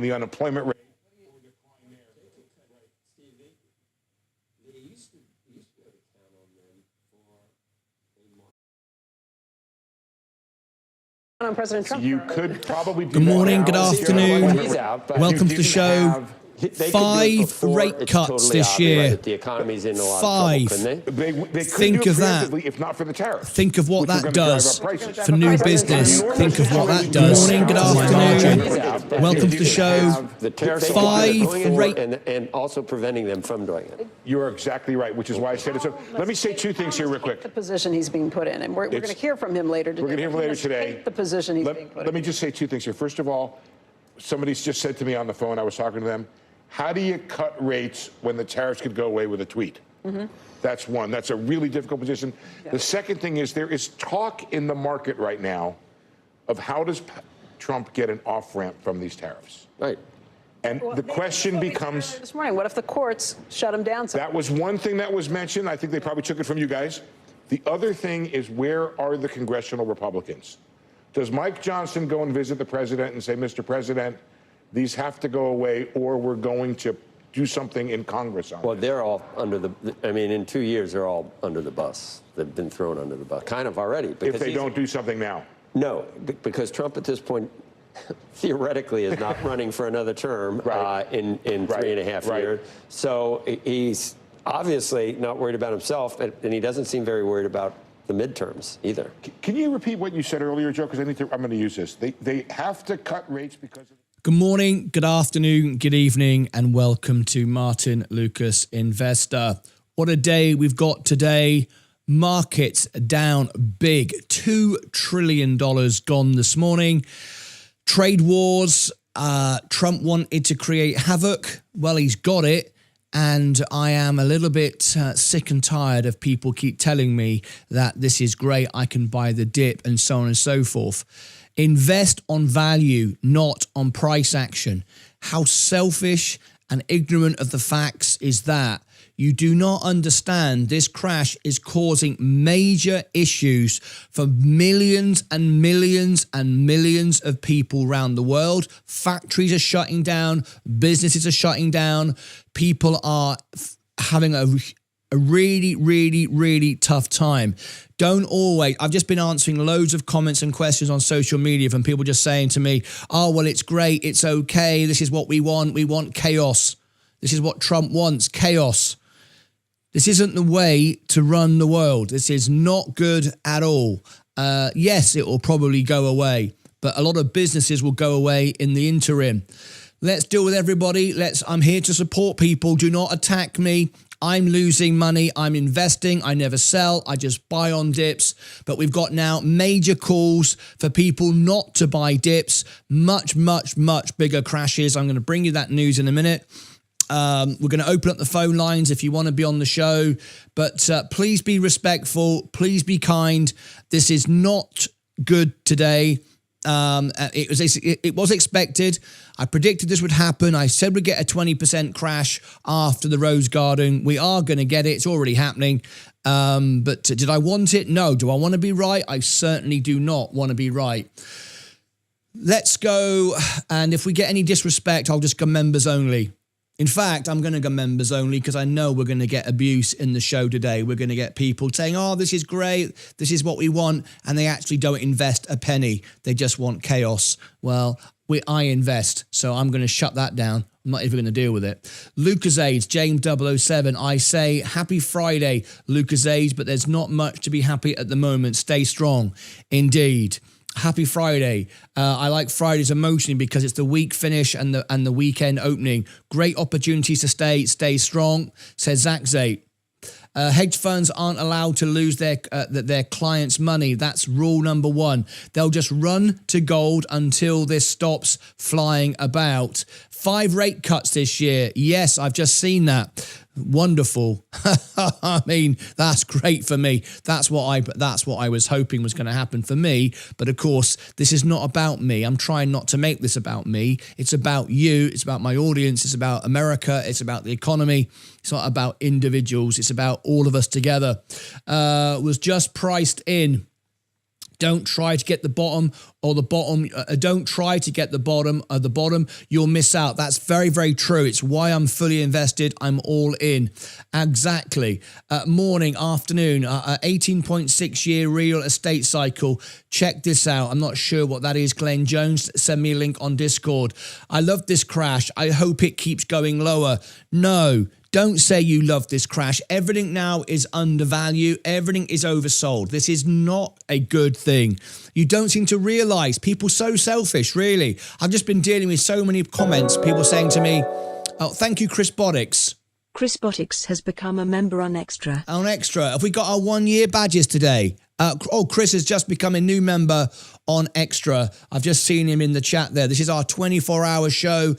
the unemployment rate. On President Trump. You could probably do Good morning, good now. afternoon. Welcome to the show. 5 rate cuts this year. The economy's in a lot 5. of trouble, couldn't they? They could Think do of it that. preemptively if not for the tariffs. Think of what which are that gonna drive does up prices. for new business. Think of what that does. Good morning, good afternoon. Welcome to the show. The tariffs 5 rate. and also preventing them from doing it. You're exactly right, which is why I said it. So let me say 2 things here real quick. The position he's being put in, and we're going to hear from him later today. We're going to hear from him later today. The position he's being put in. Let me just say 2 things here. First of all, somebody's just said to me on the phone, I was talking to them, how do you cut rates when the tariffs could go away with a tweet? That's one. That's a really difficult position. Yeah. The second thing is there is talk in the market right now of how does Trump get an off-ramp from these tariffs? Right. And the question becomes... This morning, what if the courts shut him down? That was one thing that was mentioned. I think they probably took it from you guys. The other thing is, where are the congressional Republicans? Does Mike Johnson go and visit the president and say, Mr. President, these have to go away, or we're going to do something in Congress on it? Well, they're all under the, I mean, in 2 years, they're all under the bus. They've been thrown under the bus, kind of already. If they don't do something now? No, because Trump at this point, theoretically, is not running for another term in 3.5 years. So he's obviously not worried about himself, and he doesn't seem very worried about the midterms either. Can you repeat what you said earlier, Joe? Because I'm going to use this. They have to cut rates because of... Good morning, good afternoon, good evening, and welcome to Martyn Lucas Investor. What a day we've got today. Markets down big. $2 trillion gone this morning. Trade wars. Trump wanted to create havoc. Well, he's got it. And I am a little bit sick and tired of people keep telling me that this is great, I can buy the dip, and so on and so forth. Invest on value, not on price action. How selfish and ignorant of the facts is that? You do not understand this crash is causing major issues for millions and millions and millions of people around the world. Factories are shutting down. Businesses are shutting down. People are having a really, really, really tough time. Don't always, I've just been answering loads of comments and questions on social media from people just saying to me, oh, well, it's great, it's okay, this is what we want chaos. This is what Trump wants, chaos. This isn't the way to run the world. This is not good at all. Yes, it will probably go away, but a lot of businesses will go away in the interim. Let's deal with everybody. I'm here to support people. Do not attack me. I'm losing money. I'm investing. I never sell. I just buy on dips. But we've got now major calls for people not to buy dips. Much, much, much bigger crashes. I'm going to bring you that news in a minute. We're going to open up the phone lines if you want to be on the show. But please be respectful. Please be kind. This is not good today. It was expected. I predicted this would happen. I said we'd get a 20% crash after the Rose Garden. We are going to get it. It's already happening. But did I want it? No. Do I want to be right? I certainly do not want to be right. Let's go. And if we get any disrespect, I'll just go members only. In fact, I'm going to go members only because I know we're going to get abuse in the show today. We're going to get people saying, oh, this is great, this is what we want, and they actually don't invest a penny. They just want chaos. Well, I invest, so I'm going to shut that down. I'm not even going to deal with it. Lucas Aids, James 007, I say happy Friday, Lucas Aids, but there's not much to be happy at the moment. Stay strong, indeed. Happy Friday. I like Fridays emotionally because it's the week finish and the weekend opening. Great opportunities to stay strong, says Zach Zate. Hedge funds aren't allowed to lose their clients' money. That's rule number 1. They'll just run to gold until this stops flying about. 5 rate cuts this year. Yes, I've just seen that. Wonderful. I mean, that's great for me. That's what I was hoping was going to happen for me. But of course, this is not about me. I'm trying not to make this about me. It's about you. It's about my audience. It's about America. It's about the economy. It's not about individuals. It's about all of us together. Was just priced in. Don't try to get the bottom or the bottom. Don't try to get the bottom of the bottom. You'll miss out. That's very, very true. It's why I'm fully invested. I'm all in. Exactly. Morning, afternoon, 18.6-year real estate cycle. Check this out. I'm not sure what that is. Glenn Jones, send me a link on Discord. I love this crash. I hope it keeps going lower. No. Don't say you love this crash. Everything now is undervalued. Everything is oversold. This is not a good thing. You don't seem to realize people so selfish, really. I've just been dealing with so many comments. People saying to me, oh, thank you, Chris Boddix. Chris Boddix has become a member on Extra. On Extra. Have we got our 1-year badges today? Chris has just become a new member on Extra. I've just seen him in the chat there. This is our 24-hour show.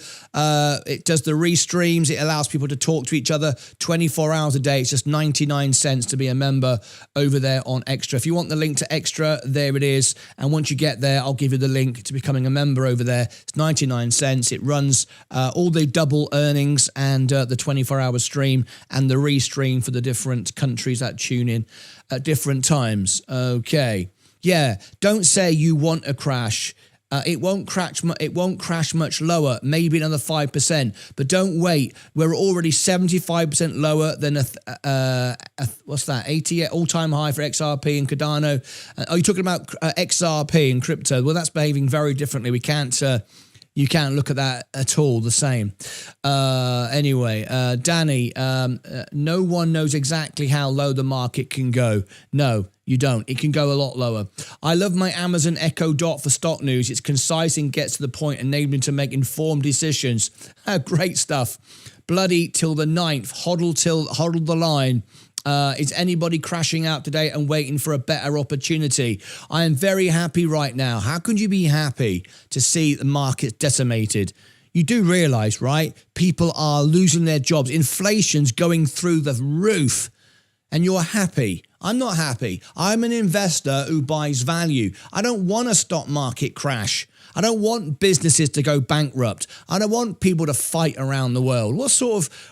It does the restreams. It allows people to talk to each other 24 hours a day. It's just 99 cents to be a member over there on Extra. If you want the link to Extra, there it is. And once you get there, I'll give you the link to becoming a member over there. It's 99 cents. It runs all the double earnings and the 24-hour stream and the restream for the different countries that tune in at different times. Okay. Yeah, don't say you want a crash. It won't crash. It won't crash much lower. Maybe another 5%. But don't wait. We're already 75% lower than what's that? 80 all-time high for XRP and Cardano. Are you talking about XRP and crypto? Well, that's behaving very differently. We can't. You can't look at that at all the same. Anyway, Danny, no one knows exactly how low the market can go. No, you don't. It can go a lot lower. I love my Amazon Echo Dot for stock news. It's concise and gets to the point, enabling to make informed decisions. Great stuff. Bloody till the 9th. Hodl the line. Is anybody crashing out today and waiting for a better opportunity? I am very happy right now. How can you be happy to see the market decimated? You do realize, right? People are losing their jobs. Inflation's going through the roof. And you're happy. I'm not happy. I'm an investor who buys value. I don't want a stock market crash. I don't want businesses to go bankrupt. I don't want people to fight around the world.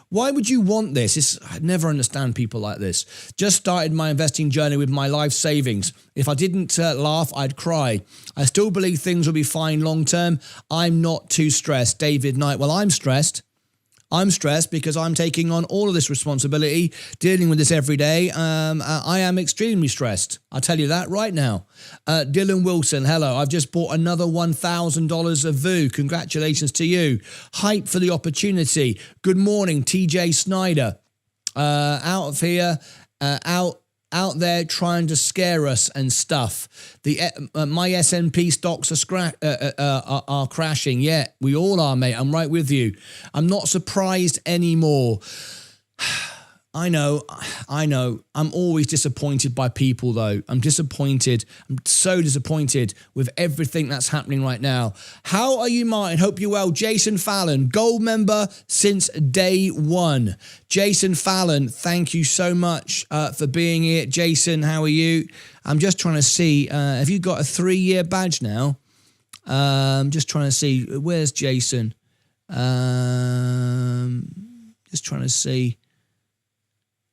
Why would you want this? I never understand people like this. Just started my investing journey with my life savings. If I didn't laugh, I'd cry. I still believe things will be fine long term. I'm not too stressed. David Knight. Well, I'm stressed. I'm stressed because I'm taking on all of this responsibility, dealing with this every day. I am extremely stressed. I'll tell you that right now. Dylan Wilson, hello. I've just bought another $1,000 of VU. Congratulations to you. Hype for the opportunity. Good morning, TJ Snyder. Out of here, out there trying to scare us and stuff. My S&P stocks are crashing. Yeah, we all are, mate. I'm right with you. I'm not surprised anymore. I know. I'm always disappointed by people, though. I'm disappointed. I'm so disappointed with everything that's happening right now. How are you, Martin? Hope you're well. Jason Fallon, gold member since day one. Jason Fallon, thank you so much for being here. Jason, how are you? I'm just trying to see. Have you got a 3-year badge now? Just trying to see. Where's Jason? Just trying to see.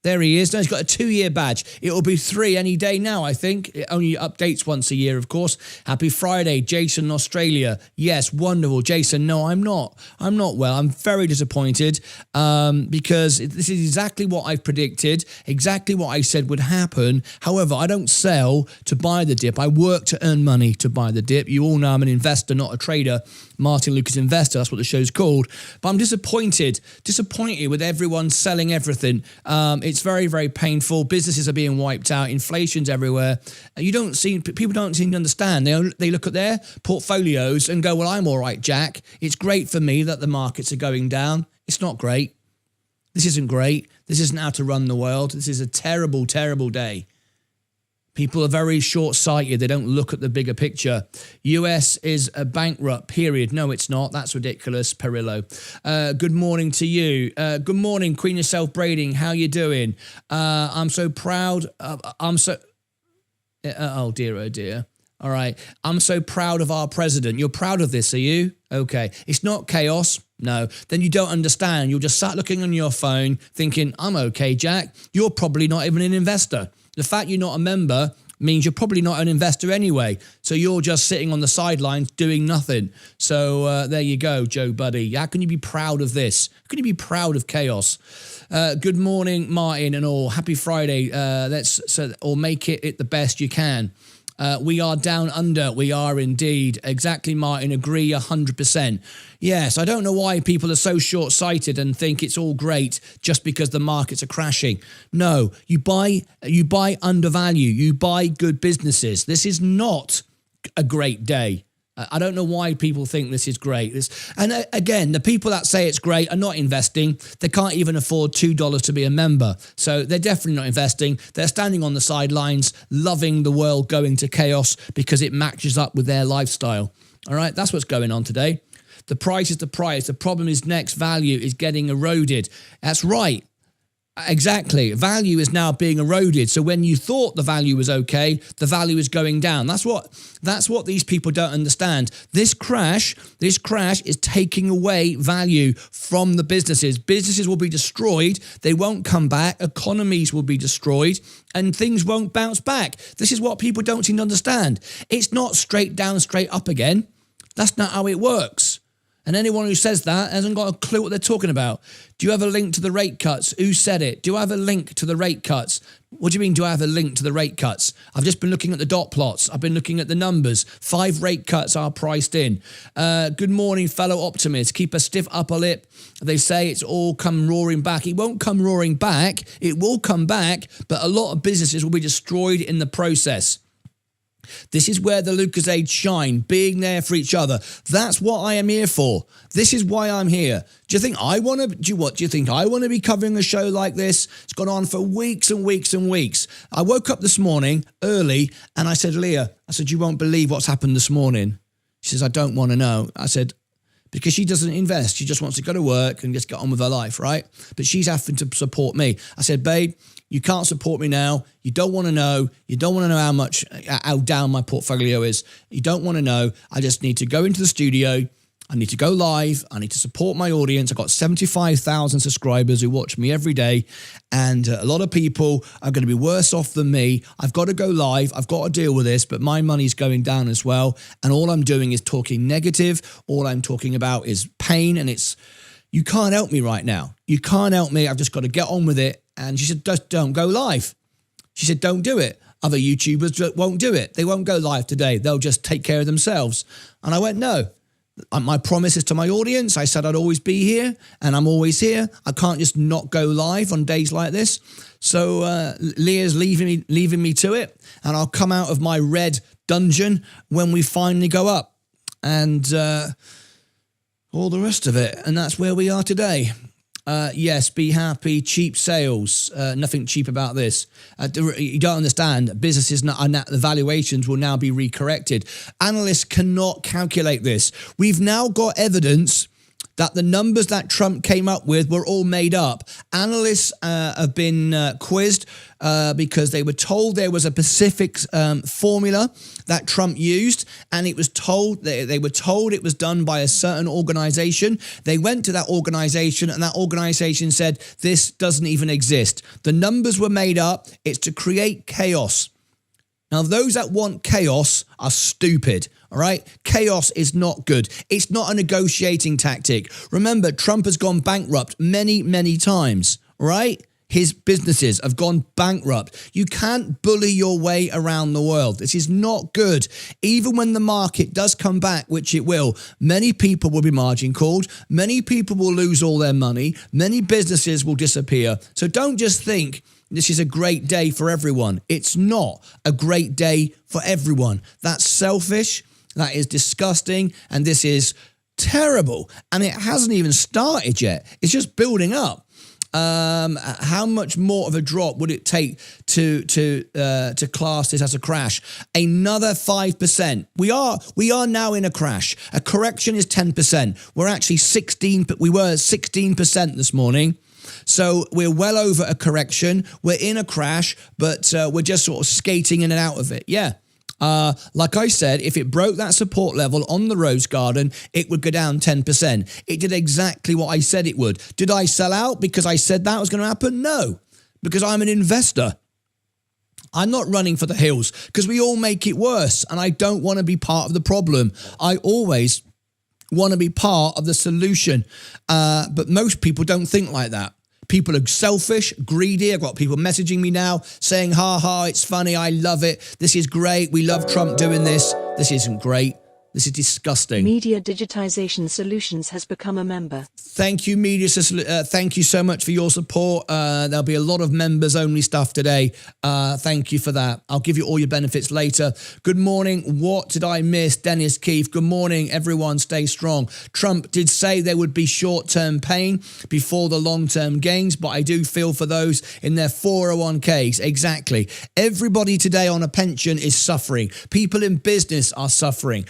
There he is. No, he's got a 2-year badge. It will be 3 any day now, I think. It only updates once a year, of course. Happy Friday, Jason, Australia. Yes, wonderful. Jason, no, I'm not. I'm not well. I'm very disappointed because this is exactly what I've predicted, exactly what I said would happen. However, I don't sell to buy the dip. I work to earn money to buy the dip. You all know I'm an investor, not a trader. Martyn Lucas Investor, that's what the show's called. But I'm disappointed with everyone selling everything. It's very, very painful. Businesses are being wiped out. Inflation's everywhere. People don't seem to understand. They look at their portfolios and go, well, I'm all right, Jack. It's great for me that the markets are going down. It's not great. This isn't great. This isn't how to run the world. This is a terrible, terrible day. People are very short-sighted. They don't look at the bigger picture. US is a bankrupt, period. No, it's not. That's ridiculous, Perillo. Good morning to you. Good morning, Queen of Self-Braiding. How you doing? I'm so proud. Oh, dear. All right. I'm so proud of our president. You're proud of this, are you? Okay. It's not chaos. No. Then you don't understand. You'll just start looking on your phone thinking, I'm okay, Jack. You're probably not even an investor. The fact you're not a member means you're probably not an investor anyway. So you're just sitting on the sidelines doing nothing. So there you go, Joe Buddy. How can you be proud of this? How can you be proud of chaos? Good morning, Martin and all. Happy Friday. Or make it the best you can. We are down under. We are indeed. Exactly, Martin. Agree 100%. Yes, I don't know why people are so short-sighted and think it's all great just because the markets are crashing. No, you buy undervalue. You buy good businesses. This is not a great day. I don't know why people think this is great. And again, the people that say it's great are not investing. They can't even afford $2 to be a member. So they're definitely not investing. They're standing on the sidelines, loving the world going to chaos because it matches up with their lifestyle. All right, that's what's going on today. The price is the price. The problem is next value is getting eroded. That's right. Exactly. Value is now being eroded. So when you thought the value was okay, the value is going down. That's what these people don't understand. This crash is taking away value from the businesses. Businesses will be destroyed. They won't come back. Economies will be destroyed and things won't bounce back. This is what people don't seem to understand. It's not straight down, straight up again. That's not how it works. And anyone who says that hasn't got a clue what they're talking about. Do you have a link to the rate cuts? Who said it? Do I have a link to the rate cuts? What do you mean, do I have a link to the rate cuts? I've just been looking at the dot plots. I've been looking at the numbers. 5 rate cuts are priced in. Good morning, fellow optimists. Keep a stiff upper lip. They say it's all come roaring back. It won't come roaring back. It will come back, but a lot of businesses will be destroyed in the process. This is where the Lucas Age shine, being there for each other. That's what I am here for. This is why I'm here. Do you think I want to? Do you think I want to be covering a show like this? It's gone on for weeks and weeks and weeks. I woke up this morning early and I said, Leah, you won't believe what's happened this morning. She says, I don't want to know. I said, because she doesn't invest. She just wants to go to work and just get on with her life, right? But she's having to support me. I said, babe, you can't support me now. You don't want to know. You don't want to know how down my portfolio is. You don't want to know. I just need to go into the studio. I need to go live. I need to support my audience. I've got 75,000 subscribers who watch me every day. And a lot of people are going to be worse off than me. I've got to go live. I've got to deal with this, but my money's going down as well. And all I'm doing is talking negative. All I'm talking about is pain. And you can't help me right now. You can't help me. I've just got to get on with it. And she said, just don't go live. She said, don't do it. Other YouTubers won't do it. They won't go live today. They'll just take care of themselves. And I went, no. My promise is to my audience. I said I'd always be here, and I'm always here. I can't just not go live on days like this. So Leah's leaving me to it, and I'll come out of my red dungeon when we finally go up. And all the rest of it. And that's where we are today. Yes, be happy. Cheap sales. Nothing cheap about this. You don't understand. Businesses, the valuations will now be recorrected. Analysts cannot calculate this. We've now got evidence that the numbers that Trump came up with were all made up. Analysts have been quizzed because they were told there was a specific formula that Trump used, and it was told they were told it was done by a certain organization. They went to that organization, and that organization said, this doesn't even exist. The numbers were made up. It's to create chaos. Now, those that want chaos are stupid, all right? Chaos is not good. It's not a negotiating tactic. Remember, Trump has gone bankrupt many, many times, right? His businesses have gone bankrupt. You can't bully your way around the world. This is not good. Even when the market does come back, which it will, many people will be margin called. Many people will lose all their money. Many businesses will disappear. So don't just think this is a great day for everyone. It's not a great day for everyone. That's selfish. That is disgusting. And this is terrible. And it hasn't even started yet. It's just building up. How much more of a drop would it take to class this as a crash? Another 5%. We are now in a crash. A correction is 10%. We're actually 16. We were 16% this morning. So we're well over a correction. We're in a crash, but we're just sort of skating in and out of it. Yeah. Like I said, if it broke that support level on the Rose Garden, it would go down 10%. It did exactly what I said it would. Did I sell out because I said that was going to happen? No, because I'm an investor. I'm not running for the hills because we all make it worse, and I don't want to be part of the problem. I always want to be part of the solution, but most people don't think like that. People are selfish, greedy. I've got people messaging me now saying, ha ha, it's funny, I love it, this is great, we love Trump doing this. This isn't great. This is disgusting. Media Digitization Solutions has become a member. Thank you, Media. Thank you so much for your support. There'll be a lot of members-only stuff today. Thank you for that. I'll give you all your benefits later. Good morning. What did I miss? Dennis Keefe. Good morning, everyone. Stay strong. Trump did say there would be short-term pain before the long-term gains, but I do feel for those in their 401ks. Exactly. Everybody today on a pension is suffering. People in business are suffering.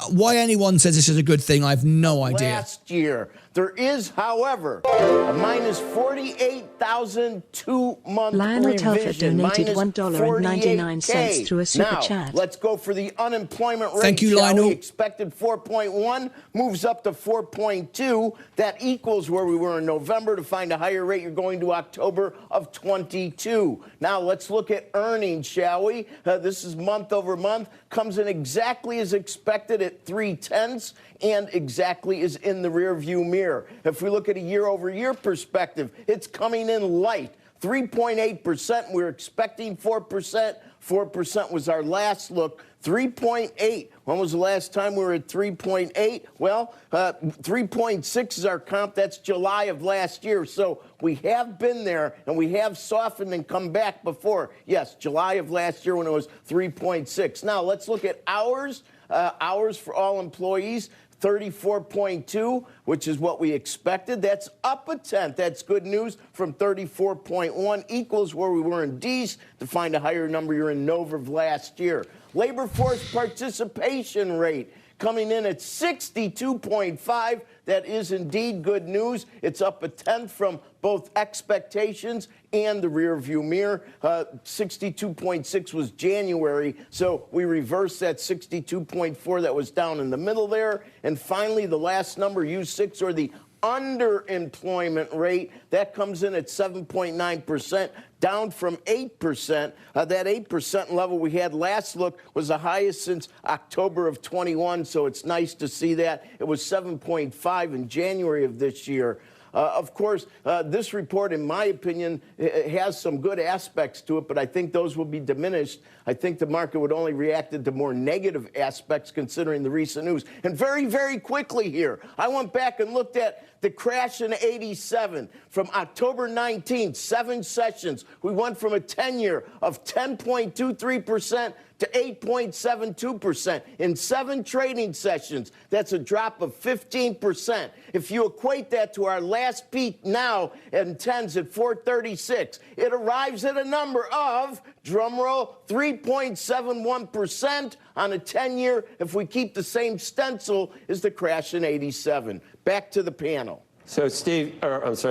Why anyone says this is a good thing, I have no idea. Last year. There is, however, a minus 48,000 2-month Lionel Telford revision. donated minus $1.99 through a super now, chat. Let's go for the unemployment rate. Thank you, shall Lionel. we? Expected 4.1, moves up to 4.2. That equals where we were in November. To find a higher rate, you're going to October of 22. Now, let's look at earnings, shall we? This is month over month. Comes in exactly as expected at 3/10 and exactly is in the rearview mirror. If we look at a year-over-year perspective, it's coming in light. 3.8%. We're expecting 4%. 4% was our last look. 3.8. When was the last time we were at 3.8? Well, 3.6 is our comp. That's July of last year. So we have been there, and we have softened and come back before. Yes, July of last year when it was 3.6. Now, let's look at hours. Hours for all employees. 34.2, which is what we expected. That's up a tenth. That's good news from 34.1 equals where we were in D's. To find a higher number, you're in Nova of last year. Labor force participation rate coming in at 62.5. That is indeed good news. It's up a tenth from both expectations and the rearview mirror. 62.6 was January, so we reversed that 62.4 that was down in the middle there. And finally, the last number, U6, or the underemployment rate, that comes in at 7.9%, down from 8%. That 8% level we had last look was the highest since October of 21, so it's nice to see that. It was 7.5 in January of this year. Of course, this report, in my opinion, has some good aspects to it, but I think those will be diminished. I think the market would only react to more negative aspects considering the recent news. And very, very quickly here, I went back and looked at the crash in '87 from October 19th, 7 sessions. We went from a 10-year of 10.23% to 8.72% in 7 trading sessions. That's a drop of 15%. If you equate that to our last peak now in 10s at 436, it arrives at a number of, drumroll, 3.71% on a 10-year if we keep the same stencil as the crash in '87. Back to the panel. So,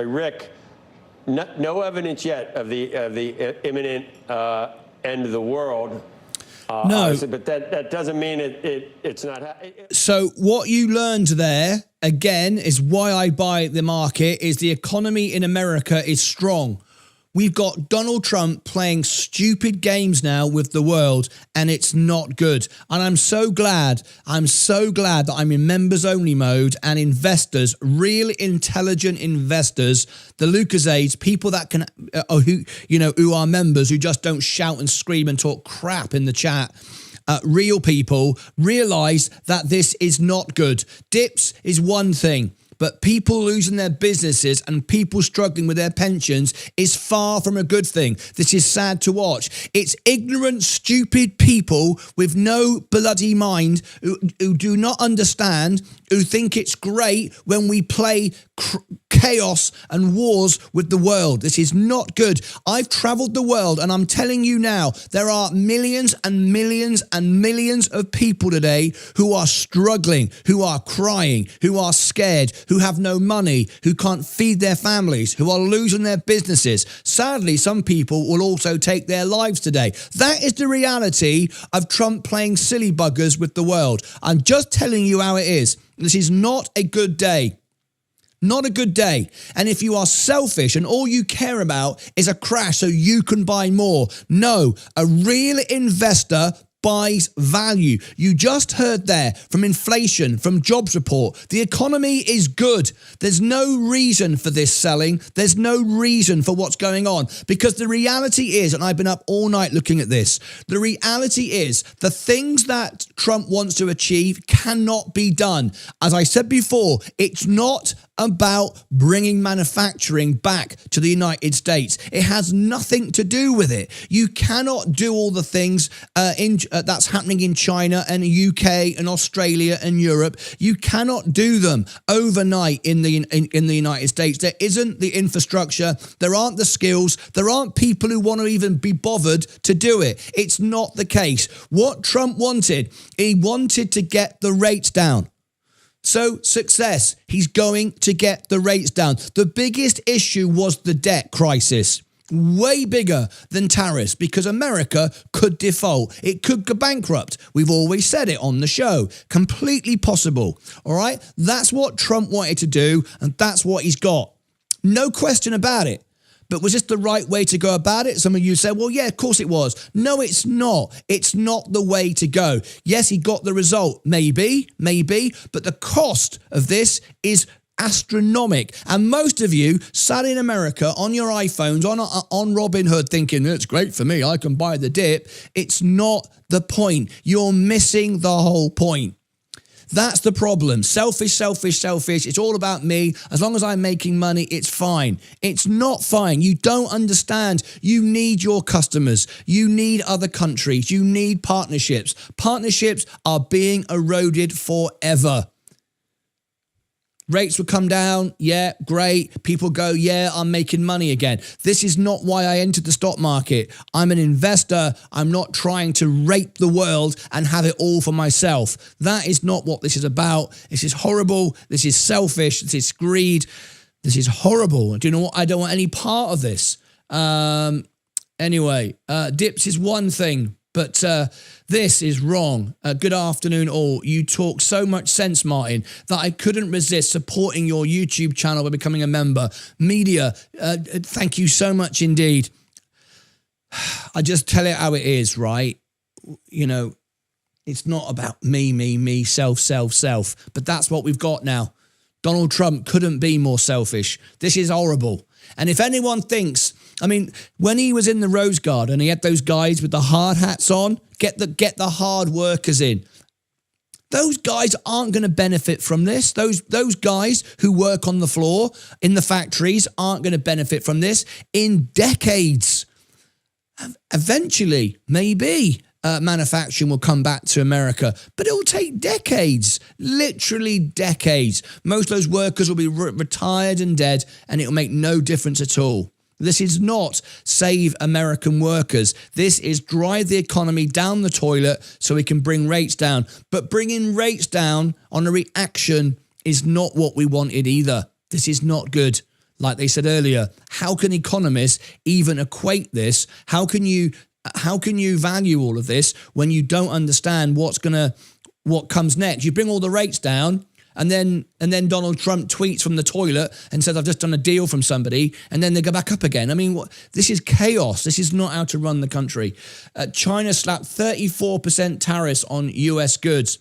Rick, no evidence yet of the imminent end of the world. No, but that doesn't mean it's not. So what you learned there, again, is why I buy the market, is the economy in America is strong. We've got Donald Trump playing stupid games now with the world, and it's not good. And I'm so glad that I'm in members only mode, and investors, real intelligent investors, the Lucas aides, people that can, who are members, who just don't shout and scream and talk crap in the chat. Real people realize that this is not good. Dips is one thing, but people losing their businesses and people struggling with their pensions is far from a good thing. This is sad to watch. It's ignorant, stupid people with no bloody mind who do not understand, who think it's great when we play chaos and wars with the world. This is not good. I've traveled the world, and I'm telling you now, there are millions and millions and millions of people today who are struggling, who are crying, who are scared, who have no money, who can't feed their families, who are losing their businesses. Sadly, some people will also take their lives today. That is the reality of Trump playing silly buggers with the world. I'm just telling you how it is. This is not a good day. Not a good day. And if you are selfish and all you care about is a crash so you can buy more, no, a real investor buys value. You just heard there from inflation, from jobs report. The economy is good. There's no reason for this selling. There's no reason for what's going on, because the reality is, and I've been up all night looking at this, the reality is the things that Trump wants to achieve cannot be done. As I said before, it's not about bringing manufacturing back to the United States. It has nothing to do with it. You cannot do all the things that's happening in China and the UK and Australia and Europe. You cannot do them overnight in the United States. There isn't the infrastructure. There aren't the skills. There aren't people who want to even be bothered to do it. It's not the case. What Trump wanted, he wanted to get the rates down. So success, he's going to get the rates down. The biggest issue was the debt crisis, way bigger than tariffs, because America could default. It could go bankrupt. We've always said it on the show. Completely possible. All right. That's what Trump wanted to do, and that's what he's got. No question about it. But was this the right way to go about it? Some of you said, well, yeah, of course it was. No, it's not. It's not the way to go. Yes, he got the result. Maybe. But the cost of this is astronomical. And most of you sat in America on your iPhones, on Robinhood, thinking, it's great for me, I can buy the dip. It's not the point. You're missing the whole point. That's the problem. Selfish. It's all about me. As long as I'm making money, it's fine. It's not fine. You don't understand. You need your customers. You need other countries. You need partnerships. Partnerships are being eroded forever. Rates will come down. Yeah, great. People go, yeah, I'm making money again. This is not why I entered the stock market. I'm an investor. I'm not trying to rape the world and have it all for myself. That is not what this is about. This is horrible. This is selfish. This is greed. This is horrible. Do you know what? I don't want any part of this. Anyway, dips is one thing, but this is wrong. Good afternoon, all. You talk so much sense, Martyn, that I couldn't resist supporting your YouTube channel by becoming a member. Media, thank you so much indeed. I just tell it how it is, right? You know, it's not about me, self. But that's what we've got now. Donald Trump couldn't be more selfish. This is horrible. And if anyone thinks, I mean, when he was in the Rose Garden, he had those guys with the hard hats on, get the hard workers in. Those guys aren't going to benefit from this. Those guys who work on the floor in the factories aren't going to benefit from this in decades. Eventually, maybe manufacturing will come back to America, but it will take decades, literally decades. Most of those workers will be retired and dead, and it will make no difference at all. This is not save American workers. This is drive the economy down the toilet so we can bring rates down. But bringing rates down on a reaction is not what we wanted either. This is not good. Like they said earlier, how can economists even equate this? How can you value all of this when you don't understand what comes next? You bring all the rates down, and then Donald Trump tweets from the toilet and says, I've just done a deal from somebody, and then they go back up again. I mean, this is chaos. This is not how to run the country. China slapped 34% tariffs on US goods.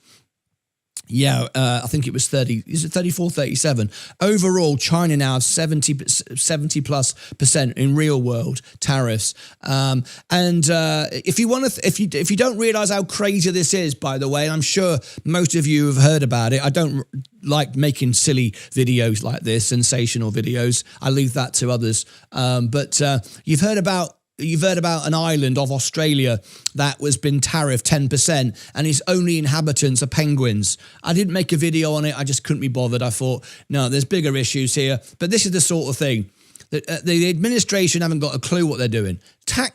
Yeah, I think it was 30. Is it 34, 37? Overall, China now has 70+% in real world tariffs. If you don't realize how crazy this is, by the way, I'm sure most of you have heard about it. I don't like making silly videos like this, sensational videos. I leave that to others. But you've heard about an island of Australia that was been tariffed 10%, and its only inhabitants are penguins. I didn't make a video on it. I just couldn't be bothered. I thought, no, there's bigger issues here. But this is the sort of thing that the administration haven't got a clue what they're doing.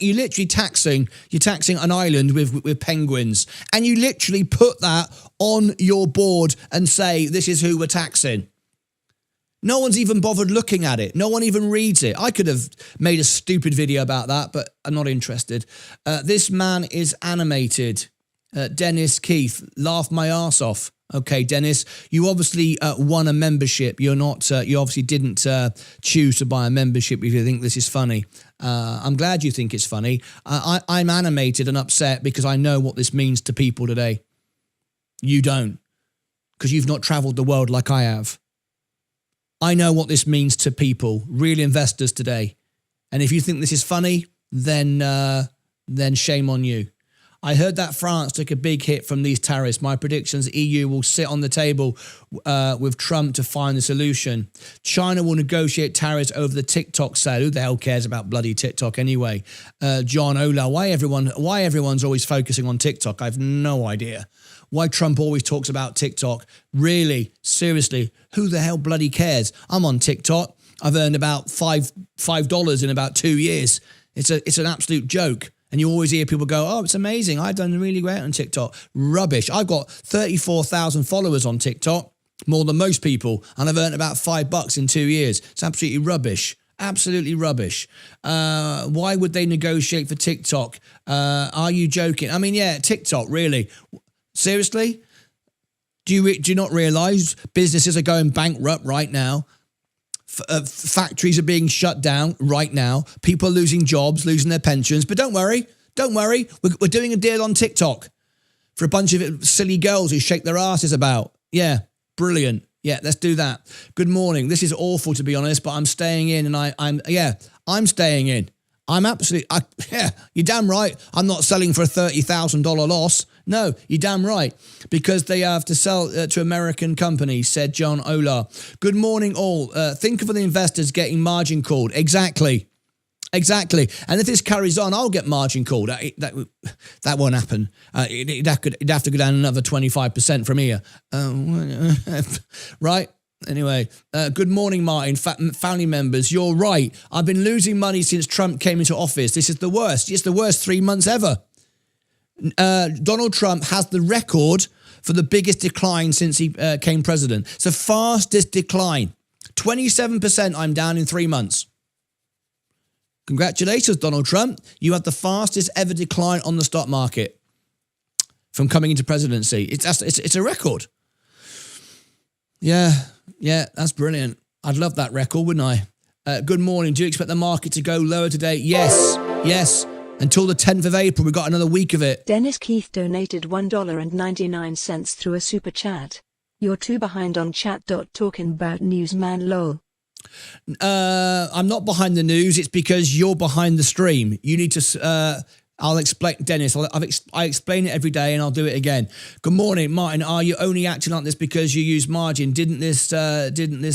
You're literally taxing an island with penguins, and you literally put that on your board and say, this is who we're taxing. No one's even bothered looking at it. No one even reads it. I could have made a stupid video about that, but I'm not interested. This man is animated. Dennis Keith, laugh my arse off. Okay, Dennis, you obviously won a membership. You're not. You obviously didn't choose to buy a membership if you think this is funny. I'm glad you think it's funny. I'm animated and upset because I know what this means to people today. You don't, because you've not traveled the world like I have. I know what this means to people, real investors today. And if you think this is funny, then shame on you. I heard that France took a big hit from these tariffs. My predictions, EU will sit on the table with Trump to find the solution. China will negotiate tariffs over the TikTok sale. Who the hell cares about bloody TikTok anyway? John Ola, why everyone's always focusing on TikTok? I have no idea. Why Trump always talks about TikTok. Really, seriously, who the hell bloody cares? I'm on TikTok. I've earned about $5 in about 2 years. It's an absolute joke. And you always hear people go, oh, it's amazing. I've done really great on TikTok. Rubbish. I've got 34,000 followers on TikTok, more than most people. And I've earned about $5 in 2 years. It's absolutely rubbish. Absolutely rubbish. Why would they negotiate for TikTok? Are you joking? I mean, yeah, TikTok, really. Seriously? Do you not realise businesses are going bankrupt right now? Factories are being shut down right now. People are losing jobs, losing their pensions. But don't worry. We're doing a deal on TikTok for a bunch of silly girls who shake their asses about. Yeah, brilliant. Yeah, let's do that. Good morning. This is awful, to be honest, but I'm staying in, and I'm staying in. You're damn right. I'm not selling for a $30,000 loss. No, you're damn right. Because they have to sell to American companies, said John Ola. Good morning, all. Think of the investors getting margin called. Exactly. And if this carries on, I'll get margin called. That won't happen. It'd have to go down another 25% from here. Right? Anyway, good morning, Martin. Family members, you're right. I've been losing money since Trump came into office. This is the worst. It's the worst 3 months ever. Donald Trump has the record for the biggest decline since he came president. It's the fastest decline. 27% I'm down in 3 months. Congratulations, Donald Trump. You had the fastest ever decline on the stock market from coming into presidency. It's a record. Yeah, that's brilliant. I'd love that record, wouldn't I? Good morning. Do you expect the market to go lower today? Yes. Until the 10th of April, we've got another week of it. Dennis Keith donated $1.99 through a super chat. You're too behind on chat. Talking about newsman lol. I'm not behind the news. It's because you're behind the stream. You need to... I'll explain, Dennis. I explain it every day, and I'll do it again. Good morning, Martin. Are you only acting like this because you use margin? Didn't this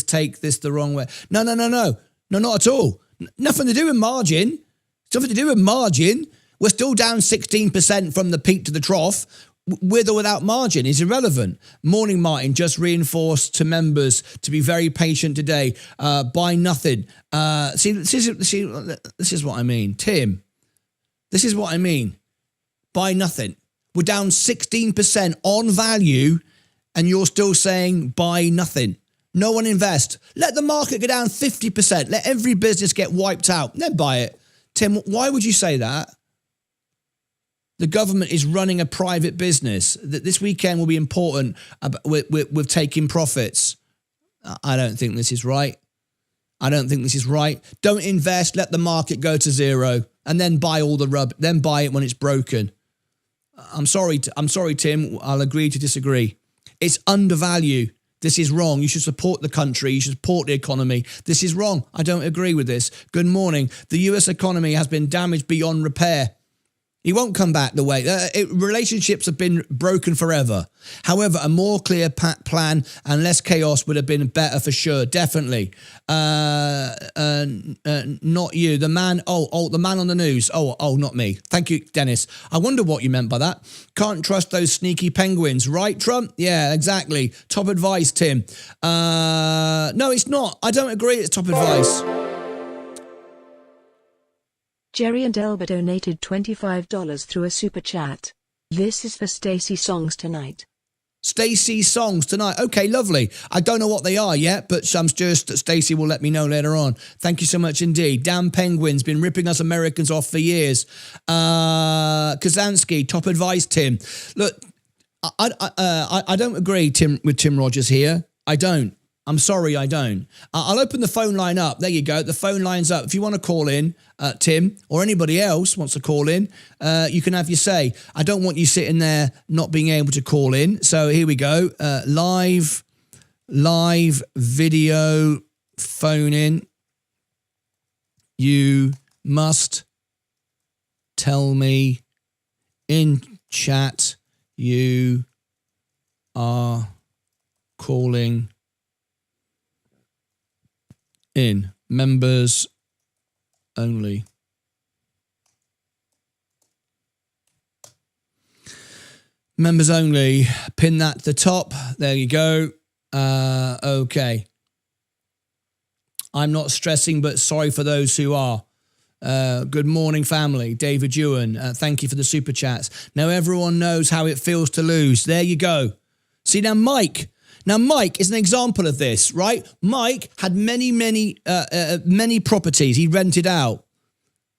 take this the wrong way? No, not at all. Nothing to do with margin. It's nothing to do with margin. We're still down 16% from the peak to the trough. With or without margin is irrelevant. Morning, Martin. Just reinforced to members to be very patient today. Buy nothing. This is what I mean, Tim. This is what I mean. Buy nothing. We're down 16% on value, and you're still saying buy nothing. No one invest. Let the market go down 50%. Let every business get wiped out. Then buy it. Tim, why would you say that? The government is running a private business. This weekend will be important with taking profits. I don't think this is right. Don't invest. Let the market go to zero, and then buy all the rub. Then buy it when it's broken. I'm sorry, Tim. I'll agree to disagree. It's undervalued. This is wrong. You should support the country. You should support the economy. This is wrong. I don't agree with this. Good morning. The US economy has been damaged beyond repair. He won't come back the way. Relationships have been broken forever. However, a more clear plan and less chaos would have been better for sure. Definitely. Not you. The man. The man on the news. Not me. Thank you, Dennis. I wonder what you meant by that. Can't trust those sneaky penguins, right, Trump? Yeah, exactly. Top advice, Tim. No, it's not. I don't agree. It's top advice. Jerry and Elba donated $25 through a super chat. This is for Stacy songs tonight. Stacey's songs tonight. Okay, lovely. I don't know what they are yet, but I'm just that Stacey will let me know later on. Thank you so much indeed. Damn penguins, been ripping us Americans off for years. Kazansky, top advice, Tim. Look, I don't agree, with Tim Rogers here. I don't. I'm sorry, I don't. I'll open the phone line up. There you go. The phone line's up. If you want to call in, Tim, or anybody else wants to call in, you can have your say. I don't want you sitting there not being able to call in. So here we go. Live video phone in. You must tell me in chat you are calling in. Members only. Members only. Pin that to the top. There you go. Okay. I'm not stressing, but sorry for those who are. Good morning, family. David Ewan, thank you for the super chats. Now everyone knows how it feels to lose. There you go. See, now Mike is an example of this, right? Mike had many properties he rented out.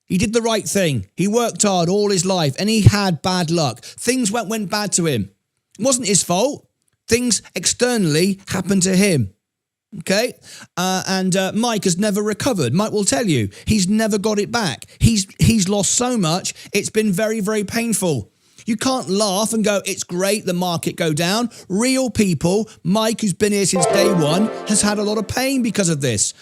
He did the right thing. He worked hard all his life and he had bad luck. Things went bad to him. It wasn't his fault. Things externally happened to him. Okay, and Mike has never recovered. Mike will tell you he's never got it back. He's lost so much. It's been very, very painful. You can't laugh and go, it's great, the market go down. Real people, Mike, who's been here since day one, has had a lot of pain because of this.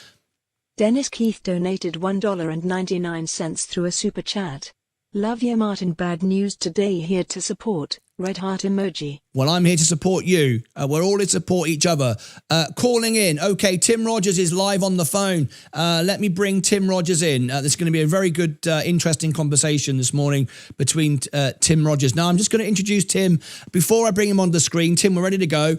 Dennis Keith donated $1.99 through a super chat. Love you, Martin. Bad news today. Here to support. Red heart emoji. Well, I'm here to support you. We're all here to support each other. Calling in. Okay, Tim Rogers is live on the phone. Let me bring Tim Rogers in. This is going to be a very good, interesting conversation this morning between Tim Rogers. Now, I'm just going to introduce Tim. Before I bring him on the screen, Tim, we're ready to go.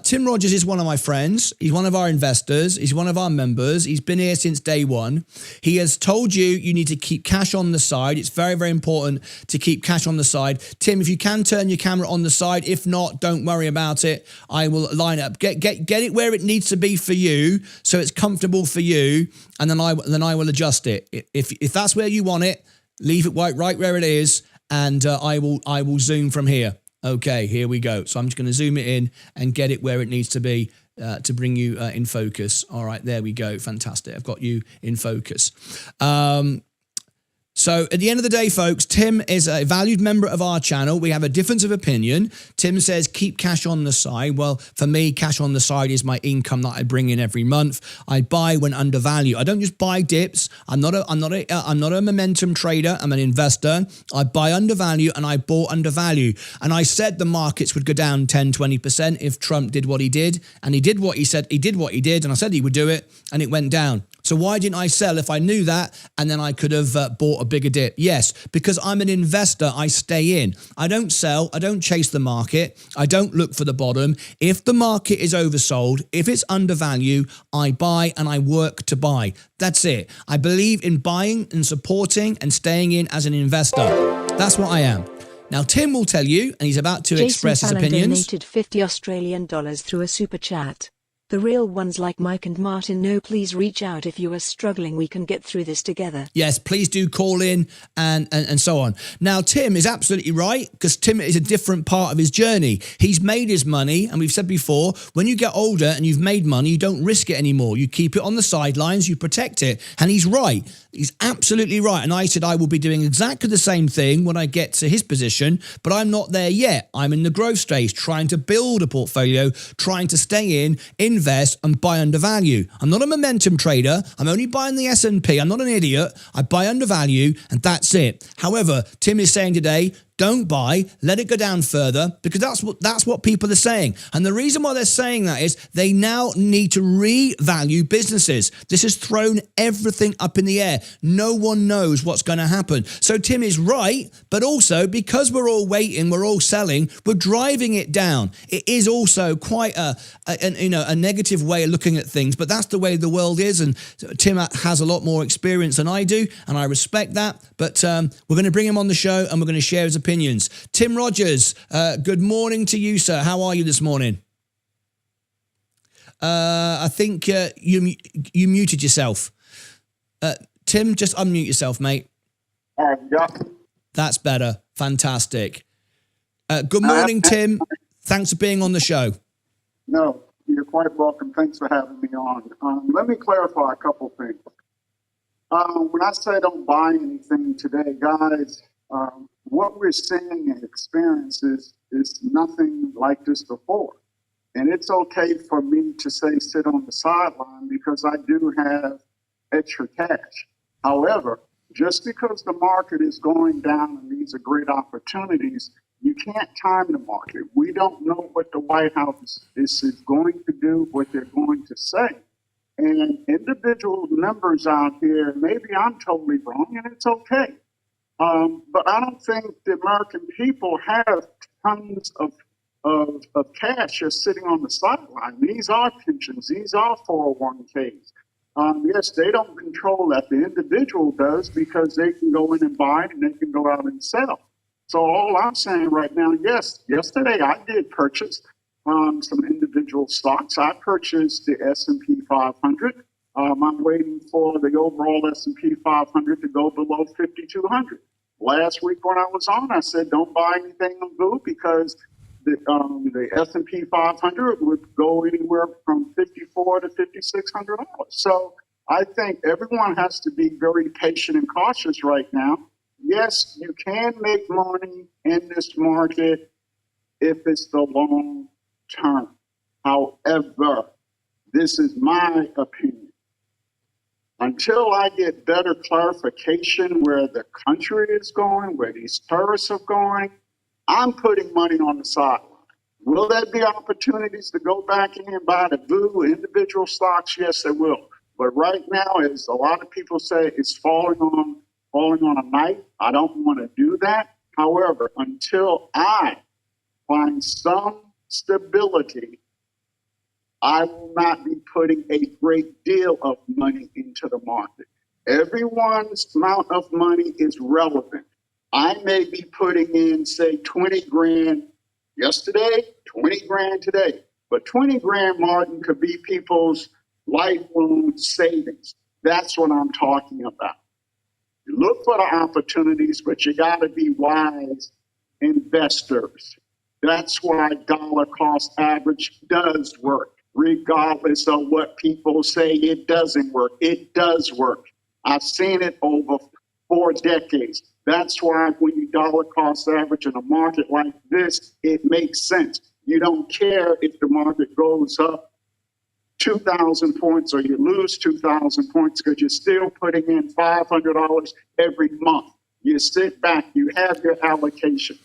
Tim Rogers is one of my friends. He's one of our investors. He's one of our members. He's been here since day one. He has told you need to keep cash on the side. It's very, very important to keep cash on the side. Tim, if you can turn your camera on the side. If not, don't worry about it. I will line up. Get it where it needs to be for you, so it's comfortable for you, and then I will adjust it. If that's where you want it, leave it right where it is, and I will zoom from here. Okay, here we go. So I'm just going to zoom it in and get it where it needs to be to bring you in focus. All right, there we go. Fantastic. I've got you in focus. So at the end of the day, folks, Tim is a valued member of our channel. We have a difference of opinion. Tim says keep cash on the side. Well, for me, cash on the side is my income that I bring in every month. I buy when undervalued. I don't just buy dips. I'm not a momentum trader. I'm an investor. I buy undervalue and I bought undervalue. And I said the markets would go down 10, 20% if Trump did what he did. And he did what he said. He did what he did. And I said he would do it. And it went down. So why didn't I sell if I knew that? And then I could have bought a bigger dip. Yes, because I'm an investor. I stay in. I don't sell. I don't chase the market. I don't look for the bottom. If the market is oversold, if it's undervalued, I buy and I work to buy. That's it. I believe in buying and supporting and staying in as an investor. That's what I am. Now, Tim will tell you, and he's about to express his opinions. Donated $50 through a super chat. The real ones like Mike and Martin know, please reach out if you are struggling. We can get through this together. Yes, please do call in and so on. Now, Tim is absolutely right, because Tim is a different part of his journey. He's made his money, and we've said before, when you get older and you've made money, you don't risk it anymore. You keep it on the sidelines, you protect it. And he's right. He's absolutely right. And I said I will be doing exactly the same thing when I get to his position, but I'm not there yet. I'm in the growth stage, trying to build a portfolio, trying to stay in, invest and buy undervalue. I'm not a momentum trader. I'm only buying the S&P. I'm not an idiot. I buy undervalue and that's it. However, Tim is saying today, don't buy, let it go down further, because that's what people are saying. And the reason why they're saying that is they now need to revalue businesses. This has thrown everything up in the air. No one knows what's going to happen. So Tim is right, but also because we're all waiting, we're all selling, we're driving it down. It is also quite a negative way of looking at things, but that's the way the world is. And Tim has a lot more experience than I do, and I respect that. But we're going to bring him on the show and we're going to share his opinions. Tim Rogers, good morning to you, sir. How are you this morning? I think you muted yourself. Tim, just unmute yourself, mate. Yeah. That's better. Fantastic. Good morning, Tim. Thanks for being on the show. No, you're quite welcome. Thanks for having me on. Let me clarify a couple things. When I say don't buy anything today, guys, what we're seeing and experiencing is nothing like this before. And it's okay for me to say sit on the sideline because I do have extra cash. However, just because the market is going down and these are great opportunities, you can't time the market. We don't know what the White House is going to do, what they're going to say. And individual numbers out here, maybe I'm totally wrong, and it's okay. But I don't think the American people have tons of cash just sitting on the sideline. These are pensions. These are 401ks. Yes, they don't control that. The individual does because they can go in and buy it and they can go out and sell. So all I'm saying right now, yes, yesterday I did purchase some individual stocks. I purchased the S&P 500. I'm waiting for the overall S&P 500 to go below 5,200. Last week when I was on, I said don't buy anything on VU because the S&P 500 would go anywhere from $5,400 to $5,600. So I think everyone has to be very patient and cautious right now. Yes, you can make money in this market if it's the long term. However, this is my opinion. Until I get better clarification where the country is going, where these tariffs are going, I'm putting money on the sideline. Will there be opportunities to go back in and buy the VU individual stocks? Yes, there will. But right now, as a lot of people say, it's falling on a knife. I don't want to do that. However, until I find some stability, I will not be putting a great deal of money into the market. Everyone's amount of money is relevant. I may be putting in, say, 20 grand yesterday, 20 grand today. But 20 grand, Martin, could be people's lifelong savings. That's what I'm talking about. You look for the opportunities, but you got to be wise investors. That's why dollar cost average does work, regardless of what people say it doesn't work. It does work. I've seen it over 4 decades. That's why when you dollar cost average in a market like this, it makes sense. You don't care if the market goes up 2,000 points or you lose 2,000 points because you're still putting in $500 every month. You sit back, you have your allocation.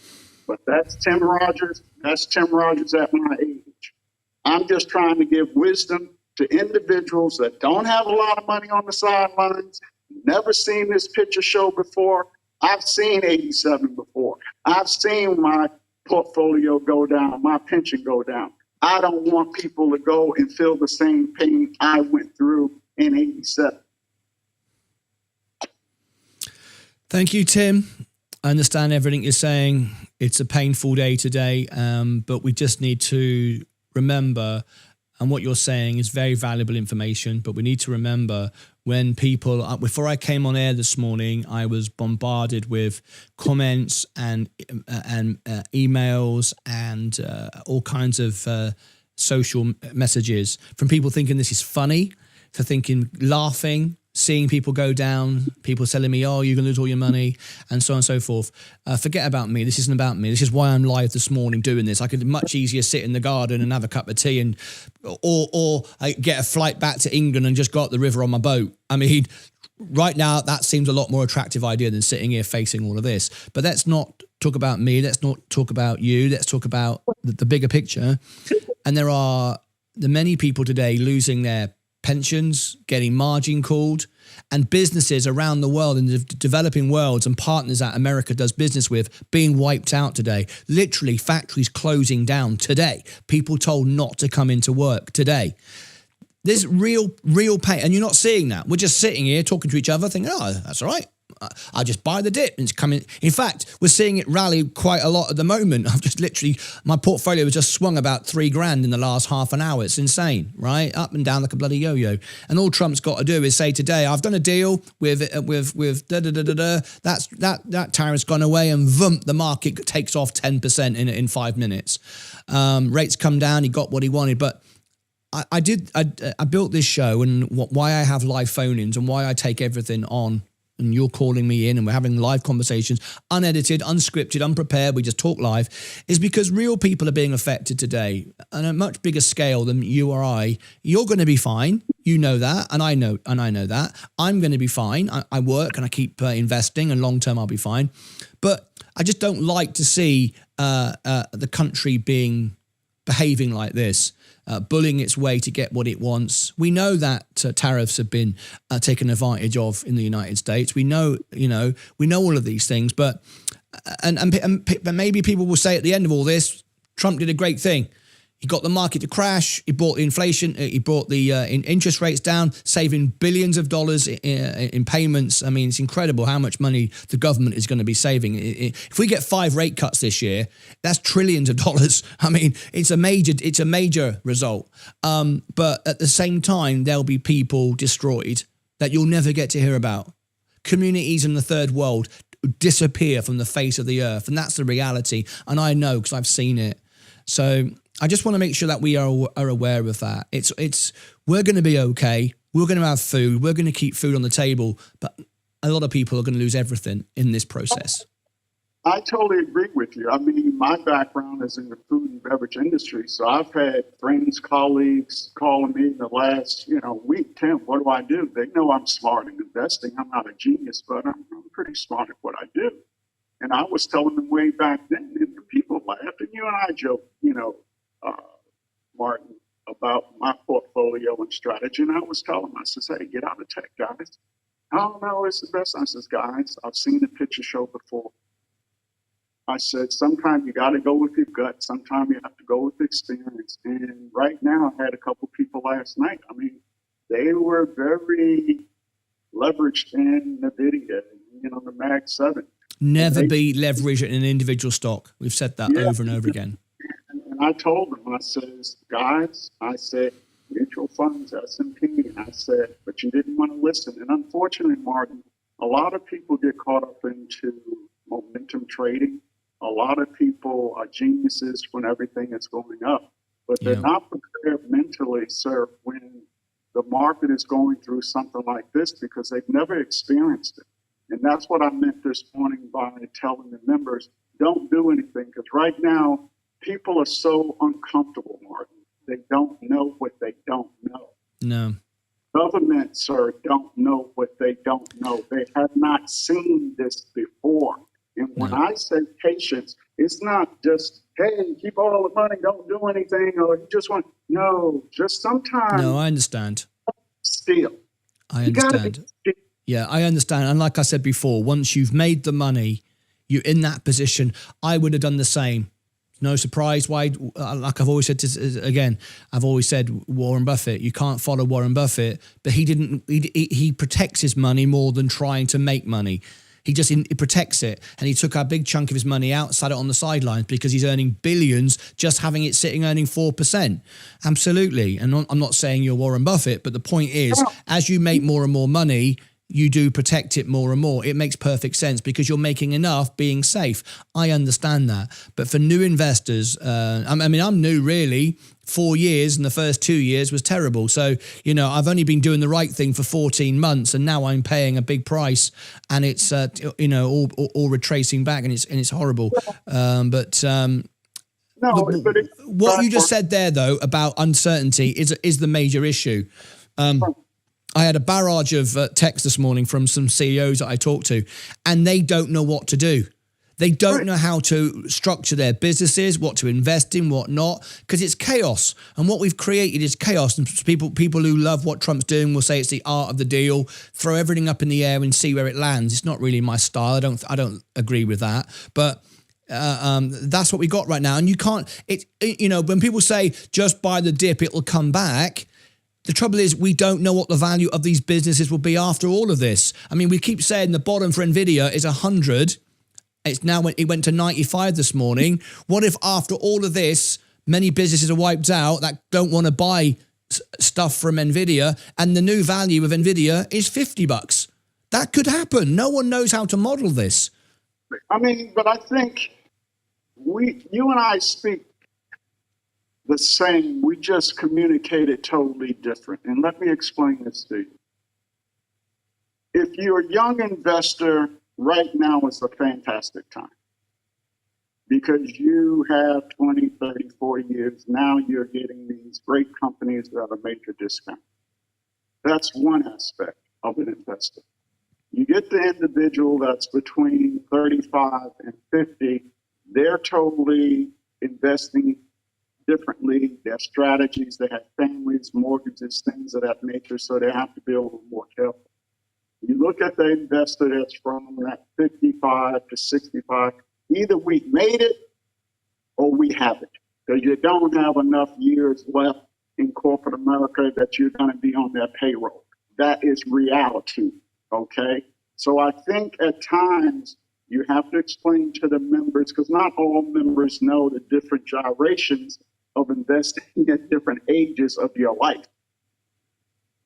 But that's Tim Rogers. That's Tim Rogers at my age. I'm just trying to give wisdom to individuals that don't have a lot of money on the sidelines, never seen this picture show before. I've seen 87 before. I've seen my portfolio go down, my pension go down. I don't want people to go and feel the same pain I went through in 87. Thank you, Tim. I understand everything you're saying. It's a painful day today, but we just need to remember, and what you're saying is very valuable information, but we need to remember when people, before I came on air this morning, I was bombarded with comments and emails and all kinds of social messages from people thinking this is funny, to thinking, laughing, seeing people go down, people telling me, oh, you're going to lose all your money, and so on and so forth. Forget about me. This isn't about me. This is why I'm live this morning doing this. I could much easier sit in the garden and have a cup of tea and or I get a flight back to England and just go up the river on my boat. I mean, right now, that seems a lot more attractive idea than sitting here facing all of this. But let's not talk about me. Let's not talk about you. Let's talk about the bigger picture. And there are the many people today losing their pensions, getting margin called, and businesses around the world in the developing worlds and partners that America does business with being wiped out today. Literally factories closing down today. People told not to come into work today. There's real pain, and you're not seeing that. We're just sitting here talking to each other thinking, oh, that's all right. I'll just buy the dip and it's coming. In fact, we're seeing it rally quite a lot at the moment. I've just literally, my portfolio has just swung about $3,000 in the last half an hour. It's insane, right? Up and down like a bloody yo-yo. And all Trump's got to do is say today, I've done a deal with da-da-da-da-da. That tariff's gone away, and vump, the market takes off 10% in 5 minutes. Rates come down, he got what he wanted. But I built this show, and why I have live phone-ins and why I take everything on, and you're calling me in and we're having live conversations, unedited, unscripted, unprepared, we just talk live, is because real people are being affected today on a much bigger scale than you or I. You're going to be fine. You know that, and I know that. I'm going to be fine. I work and I keep investing, and long-term I'll be fine. But I just don't like to see the country behaving like this. Bullying its way to get what it wants. We know that tariffs have been taken advantage of in the United States. We know, we know all of these things. But maybe people will say at the end of all this, Trump did a great thing. He got the market to crash. He brought the inflation. He brought the interest rates down, saving billions of dollars in payments. I mean, it's incredible how much money the government is going to be saving. If we get 5 rate cuts this year, that's trillions of dollars. I mean, it's a major result. But at the same time, there'll be people destroyed that you'll never get to hear about. Communities in the third world disappear from the face of the earth, and that's the reality. And I know because I've seen it. So I just want to make sure that we are aware of that. We're going to be okay. We're going to have food. We're going to keep food on the table. But a lot of people are going to lose everything in this process. I totally agree with you. I mean, my background is in the food and beverage industry. So I've had friends, colleagues calling me in the last, week, Tim, what do I do? They know I'm smart in investing. I'm not a genius, but I'm pretty smart at what I do. And I was telling them way back then, and the people laughed, and you and I joke, Martin, about my portfolio and strategy. And I was telling them, I said, hey, get out of tech, guys. I don't know, it's the best. I said, guys, I've seen the picture show before. I said, sometimes you got to go with your gut. Sometimes you have to go with experience. And right now, I had a couple people last night. I mean, they were very leveraged in NVIDIA, the Mag 7. Never be leveraged in an individual stock. We've said that over and over again. And I told them, I says, guys, mutual funds, S&P, and I said, but you didn't want to listen. And unfortunately, Martin, a lot of people get caught up into momentum trading. A lot of people are geniuses when everything is going up, but they're not prepared mentally, sir, when the market is going through something like this because they've never experienced it. And that's what I meant this morning by telling the members, don't do anything. Because right now, people are so uncomfortable, Martin. They don't know what they don't know. No. Government, sir, don't know what they don't know. They have not seen this before. And when I say patience, it's not just, hey, keep all the money, don't do anything, or you just want, no, just sometimes. No, I understand. Still. I understand. Yeah, I understand. And like I said before, once you've made the money, you're in that position. I would have done the same. No surprise why, like I've always said, I've always said Warren Buffett, you can't follow Warren Buffett, but he protects his money more than trying to make money. He protects it, and he took a big chunk of his money out, sat it on the sidelines because he's earning billions just having it sitting earning 4%. Absolutely. And I'm not saying you're Warren Buffett, but the point is, as you make more and more money, you do protect it more and more. It makes perfect sense because you're making enough being safe. I understand that. But for new investors, I'm new really. 4 years and the first 2 years was terrible. So, I've only been doing the right thing for 14 months and now I'm paying a big price and it's, all retracing back and it's horrible. What you just said there though about uncertainty is the major issue. I had a barrage of texts this morning from some CEOs that I talked to, and they don't know what to do. They don't know how to structure their businesses, what to invest in, what not, because it's chaos. And what we've created is chaos. And people who love what Trump's doing will say it's the art of the deal, throw everything up in the air and see where it lands. It's not really my style. I don't agree with that. But that's what we got right now. And you can't, when people say just buy the dip, it'll come back. the trouble is we don't know what the value of these businesses will be after all of this. I mean, we keep saying the bottom for Nvidia is 100. It went to 95 this morning. What if after all of this, many businesses are wiped out that don't want to buy stuff from Nvidia, and the new value of Nvidia is $50? That could happen. No one knows how to model this. I mean, but I think you and I speak the same. We just communicated totally different. And let me explain this to you. If you're a young investor, right now is a fantastic time because you have 20, 30, 40 years. Now you're getting these great companies at a major discount. That's one aspect of an investor. You get the individual that's between 35 and 50, they're totally investing differently. Their strategies, they have families, mortgages, things of that nature, so they have to be a little more careful. You look at the investor that's from that 55 to 65, either we made it or we haven't, because you don't have enough years left in corporate America that you're going to be on their payroll. That is reality, okay? So I think at times you have to explain to the members, because not all members know the different gyrations of investing at different ages of your life,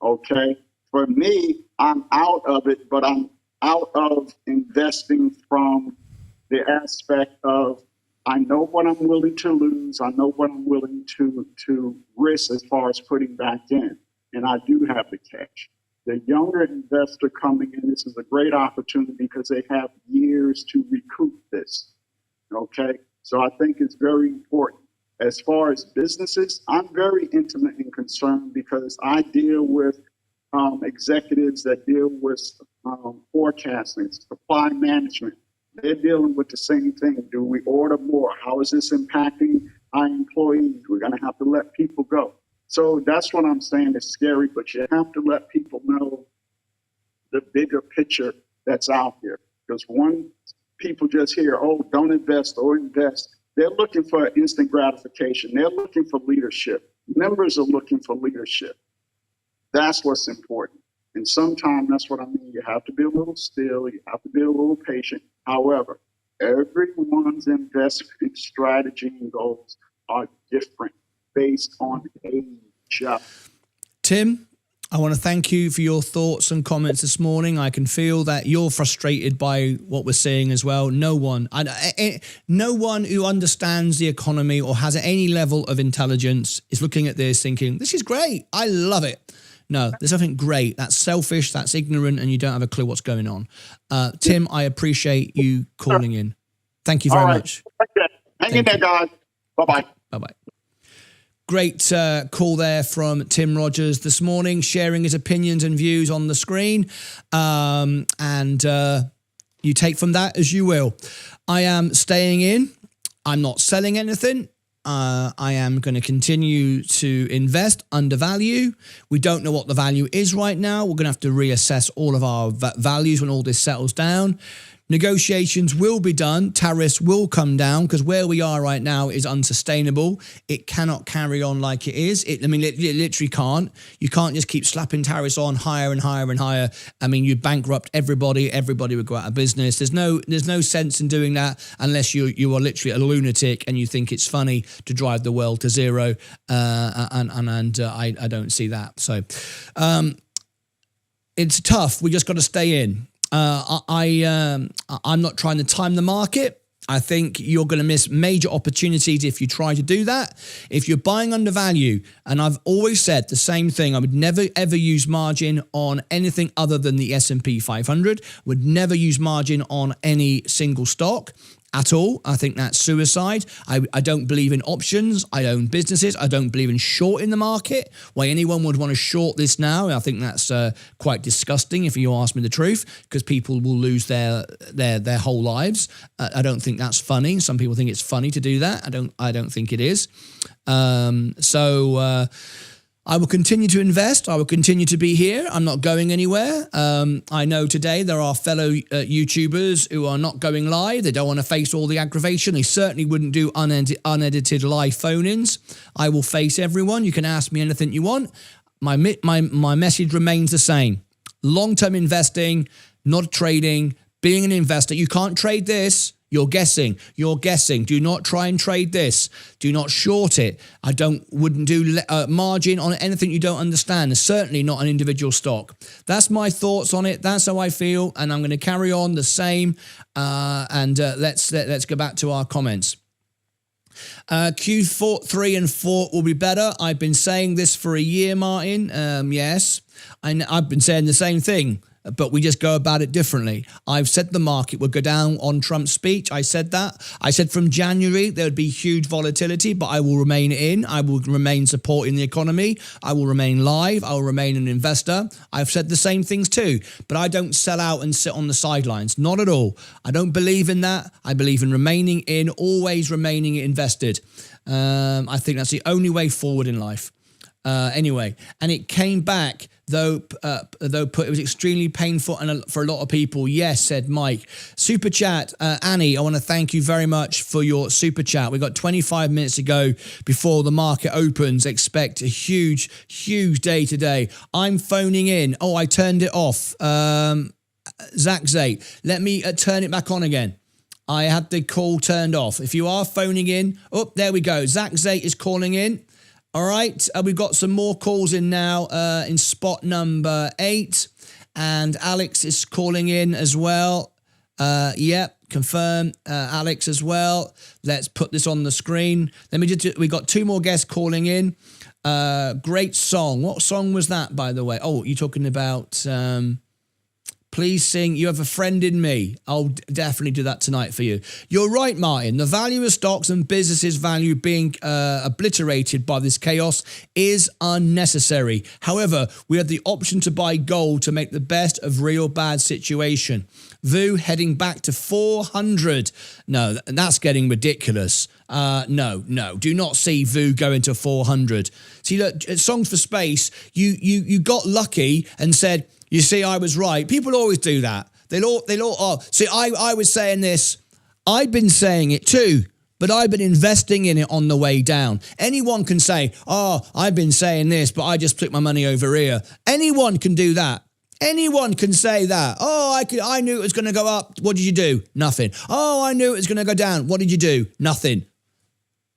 okay? For me, I'm out of it, but I'm out of investing from the aspect of I know what I'm willing to lose. I know what I'm willing to risk as far as putting back in. And I do have the cash. The younger investor coming in, this is a great opportunity because they have years to recoup this. Okay? So I think it's very important. As far as businesses, I'm very intimate and concerned because I deal with executives that deal with forecasting, supply management. They're dealing with the same thing. Do we order more? How is this impacting our employees? We're going to have to let people go. So that's what I'm saying is scary, but you have to let people know the bigger picture that's out there. Because when people just hear, oh, don't invest or invest, they're looking for instant gratification. They're looking for leadership. Members are looking for leadership. That's what's important. And sometimes that's what I mean. You have to be a little still. You have to be a little patient. However, everyone's investment strategy and goals are different based on age. Tim, I want to thank you for your thoughts and comments this morning. I can feel that you're frustrated by what we're seeing as well. No one who understands the economy or has any level of intelligence is looking at this thinking, this is great. I love it. No, there's nothing great. That's selfish, that's ignorant, and you don't have a clue what's going on. Tim, I appreciate you calling in. Thank you very much. Okay. Hang in there, guys. Bye-bye. Bye-bye. Great call there from Tim Rogers this morning, sharing his opinions and views on the screen. And you take from that as you will. I am staying in. I'm not selling anything. I am going to continue to invest under value. We don't know what the value is right now. We're going to have to reassess all of our values when all this settles down. Negotiations will be done. Tariffs will come down because where we are right now is unsustainable. It cannot carry on like it is. It literally can't. You can't just keep slapping tariffs on higher and higher and higher. I mean, you bankrupt everybody. Everybody would go out of business. There's no sense in doing that unless you are literally a lunatic and you think it's funny to drive the world to zero. I don't see that. So it's tough. We just got to stay in. I'm not trying to time the market. I think you're going to miss major opportunities if you try to do that. If you're buying under value, and I've always said the same thing, I would never ever use margin on anything other than the S&P 500, would never use margin on any single stock at all. I think that's suicide. I don't believe in options. I own businesses. I don't believe in shorting the market. Why anyone would want to short this now, I think that's quite disgusting if you ask me the truth, because people will lose their whole lives. I don't think that's funny. Some people think it's funny to do that. I don't think it is. I will continue to invest. I will continue to be here. I'm not going anywhere. I know today there are fellow YouTubers who are not going live. They don't want to face all the aggravation. They certainly wouldn't do unedited live phone-ins. I will face everyone. You can ask me anything you want. My message remains the same. Long-term investing, not trading, being an investor. You can't trade this. You're guessing. You're guessing. Do not try and trade this. Do not short it. Wouldn't do margin on anything you don't understand. Certainly not an individual stock. That's my thoughts on it. That's how I feel, and I'm going to carry on the same. Let's go back to our comments. Q4, 3 and 4 will be better. I've been saying this for a year, Martin. Yes, I've been saying the same thing, but we just go about it differently. I've said the market would go down on Trump's speech. I said that. I said from January there would be huge volatility, but I will remain in. I will remain supporting the economy. I will remain live. I will remain an investor. I've said the same things too, but I don't sell out and sit on the sidelines. Not at all. I don't believe in that. I believe in remaining in, always remaining invested. I think that's the only way forward in life. Anyway, and it came back, though it was extremely painful and for a lot of people. Yes, said Mike. Super chat, Annie, I want to thank you very much for your super chat. We got 25 minutes to go before the market opens. Expect a huge, huge day today. I'm phoning in. Oh, I turned it off. Zach Zate, let me turn it back on again. I had the call turned off. If you are phoning in, oh, there we go. Zach Zate is calling in. All right, we've got some more calls in now in spot number 8, and Alex is calling in as well. Yep, confirm, Alex as well. Let's put this on the screen. We got 2 more guests calling in. Great song. What song was that, by the way? Oh, you're talking about please sing You Have a Friend in Me. I'll definitely do that tonight for you. You're right, Martin. The value of stocks and businesses' value being obliterated by this chaos is unnecessary. However, we have the option to buy gold to make the best of real bad situation. VU heading back to 400. No, that's getting ridiculous. No. Do not see VU going to 400. See, look, at Songs for Space, you got lucky and said, you see, I was right. People always do that. See, I was saying this. I've been saying it too, but I've been investing in it on the way down. Anyone can say, oh, I've been saying this, but I just took my money over here. Anyone can do that. Anyone can say that. Oh, I knew it was going to go up. What did you do? Nothing. Oh, I knew it was going to go down. What did you do? Nothing.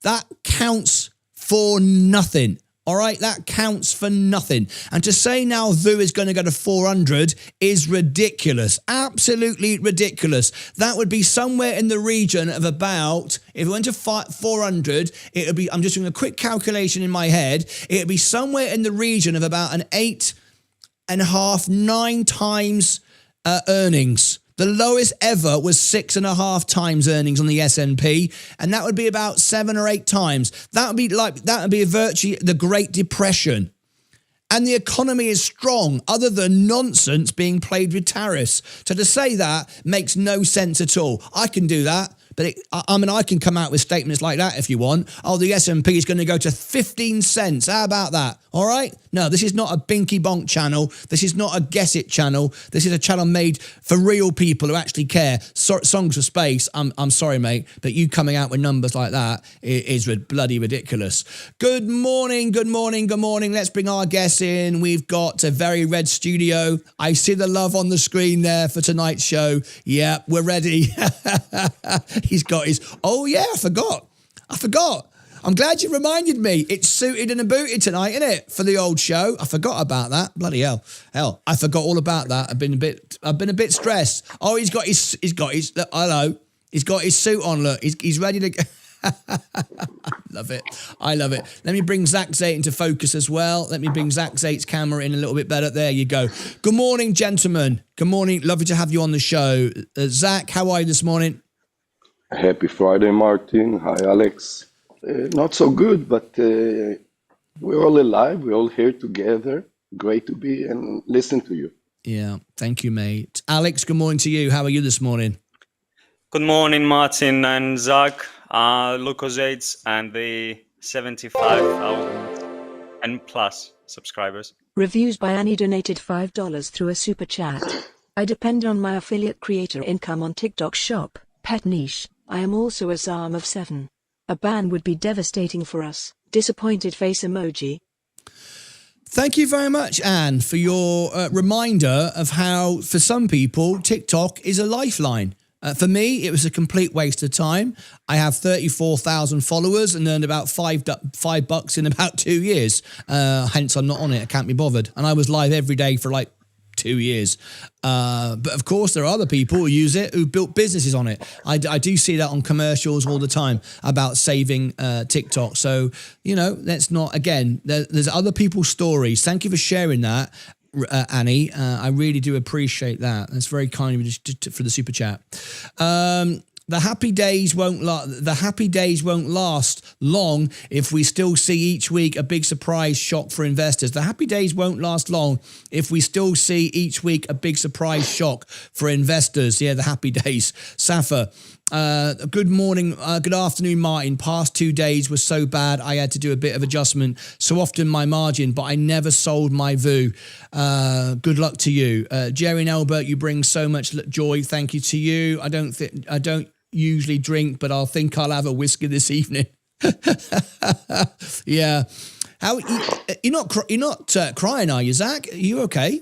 That counts for nothing. All right, that counts for nothing. And to say now VU is going to go to 400 is ridiculous. Absolutely ridiculous. That would be somewhere in the region of about, if it went to 400, it would be, I'm just doing a quick calculation in my head, it would be somewhere in the region of about an 8.5, 9 times earnings. The lowest ever was 6.5 times earnings on the S&P, and that would be about 7 or 8 times. That would be virtually the Great Depression. And the economy is strong, other than nonsense being played with tariffs. So to say that makes no sense at all. I can do that. But I can come out with statements like that if you want. Oh, the S&P is going to go to 15 cents. How about that? All right? No, this is not a binky bonk channel. This is not a guess it channel. This is a channel made for real people who actually care. Songs for Space, I'm sorry, mate, but you coming out with numbers like that is bloody ridiculous. Good morning. Let's bring our guests in. We've got a very red studio. I see the love on the screen there for tonight's show. Yeah, we're ready. He's got his, oh yeah, I forgot. I'm glad you reminded me. It's suited and booted tonight, isn't it? For the old show. I forgot about that. Bloody hell. I forgot all about that. I've been a bit stressed. Oh, he's got his look, hello. He's got his suit on, look. He's ready to go. Love it. I love it. Let me bring Zach Zate into focus as well. Let me bring Zach Zate's camera in a little bit better. There you go. Good morning, gentlemen. Good morning. Lovely to have you on the show. Zach, how are you this morning? Happy Friday, Martin. Hi, Alex. Not so good, but we're all alive. We're all here together. Great to be and listen to you. Yeah, thank you, mate. Alex, good morning to you. How are you this morning? Good morning, Martin and Zach, Lucas Aids, and the 75,000 and plus subscribers. Reviews by Annie donated $5 through a super chat. I depend on my affiliate creator income on TikTok Shop, Pet Niche. I am also a Zam of 7. A ban would be devastating for us. Disappointed face emoji. Thank you very much, Anne, for your reminder of how, for some people, TikTok is a lifeline. For me, it was a complete waste of time. I have 34,000 followers and earned about $5 in about 2 years. Hence, I'm not on it. I can't be bothered. And I was live every day for like 2 years. But of course, there are other people who use it who built businesses on it. I do see that on commercials all the time about saving TikTok. So, you know, let's not, again, there's other people's stories. Thank you for sharing that. Annie, I really do appreciate that. That's very kind of you for the super chat. The happy days won't last long if we still see each week a big surprise shock for investors. The happy days won't last long if we still see each week a big surprise shock for investors. Yeah, the happy days. Safa. Good morning, good afternoon, Martin. Past 2 days was so bad I had to do a bit of adjustment. So often my margin, but I never sold my VU. Good luck to you, Jerry and Albert. You bring so much joy. Thank you to you. I don't usually drink, but I'll have a whiskey this evening. Yeah. How you're not crying, are you, Zach? Are you okay?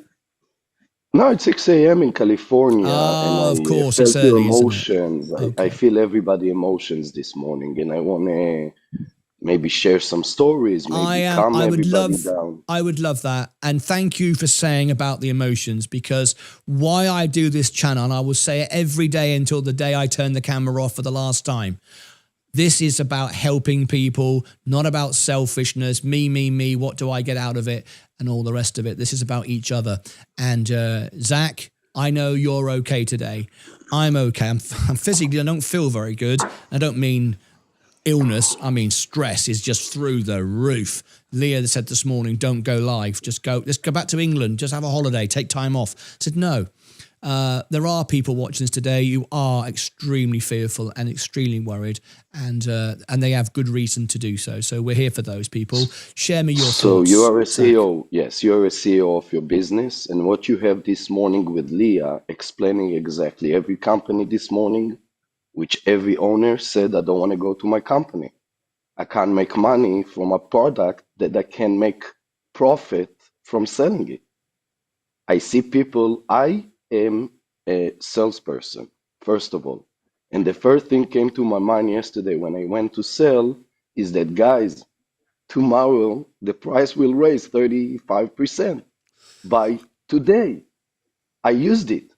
No, it's 6 a.m. in California, and of course, felt it's your early, isn't it? emotions. I feel everybody's emotions this morning, and I want to maybe share some stories, maybe calm everybody down. I would love that. And thank you for saying about the emotions, because why I do this channel, and I will say it every day until the day I turn the camera off for the last time. This is about helping people, not about selfishness, me, what do I get out of it, and all the rest of it. This is about each other. And Zach, I know you're okay today. I'm okay. I'm physically, I don't feel very good. I don't mean illness. I mean stress is just through the roof. Leah said this morning, don't go live. Let's go back to England. Just have a holiday, take time off. I said, no. There are people watching this today who are extremely fearful and extremely worried, and they have good reason to do so. So we're here for those people. Share me your thoughts. So you are a CEO. Yes, you are a CEO of your business, and what you have this morning with Leah explaining exactly every company this morning, which every owner said, I don't want to go to my company. I can't make money from a product that I can make profit from selling it. I see people, I am a salesperson, first of all. And the first thing came to my mind yesterday when I went to sell is that, guys, tomorrow the price will raise 35% by today. I used it.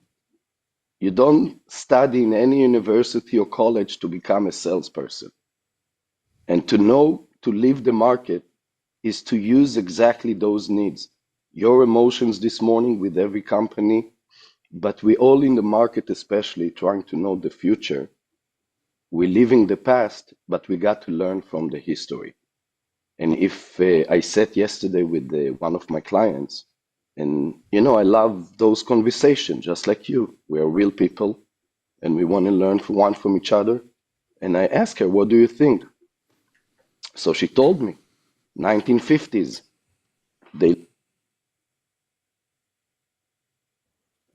You don't study in any university or college to become a salesperson. And to know to leave the market is to use exactly those needs. Your emotions this morning with every company, but we all in the market, especially trying to know the future. We live in the past, but we got to learn from the history. And if I sat yesterday with one of my clients, and you know, I love those conversations, just like you. We are real people, and we want to learn from each other. And I asked her, what do you think? So she told me, 1950s, they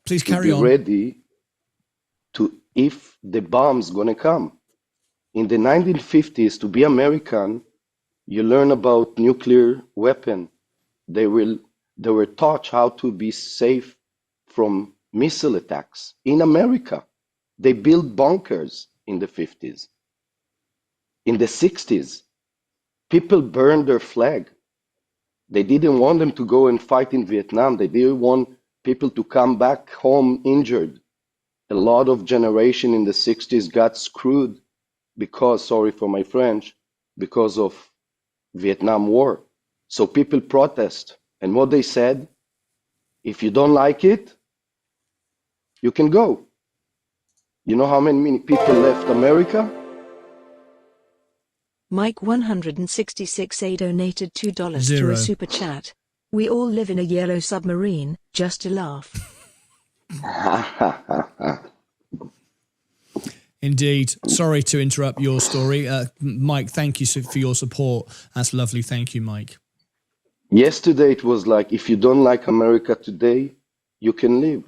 Please carry on. be ready to if the bomb's gonna come. In the 1950s, to be American, you learn about nuclear weapon. They were taught how to be safe from missile attacks in America. They built bunkers in the 50s. In the 60s, people burned their flag. They didn't want them to go and fight in Vietnam. They didn't want people to come back home injured. A lot of generation in the 60s got screwed because, sorry for my French, because of Vietnam War. So people protest. And what they said, if you don't like it, you can go. You know how many people left America? Mike 166A donated $2 Zero. through a super chat. We all live in a yellow submarine, just a laugh. Indeed. Sorry to interrupt your story. Mike, thank you for your support. That's lovely. Thank you, Mike. Yesterday it was like, if you don't like America today, you can leave.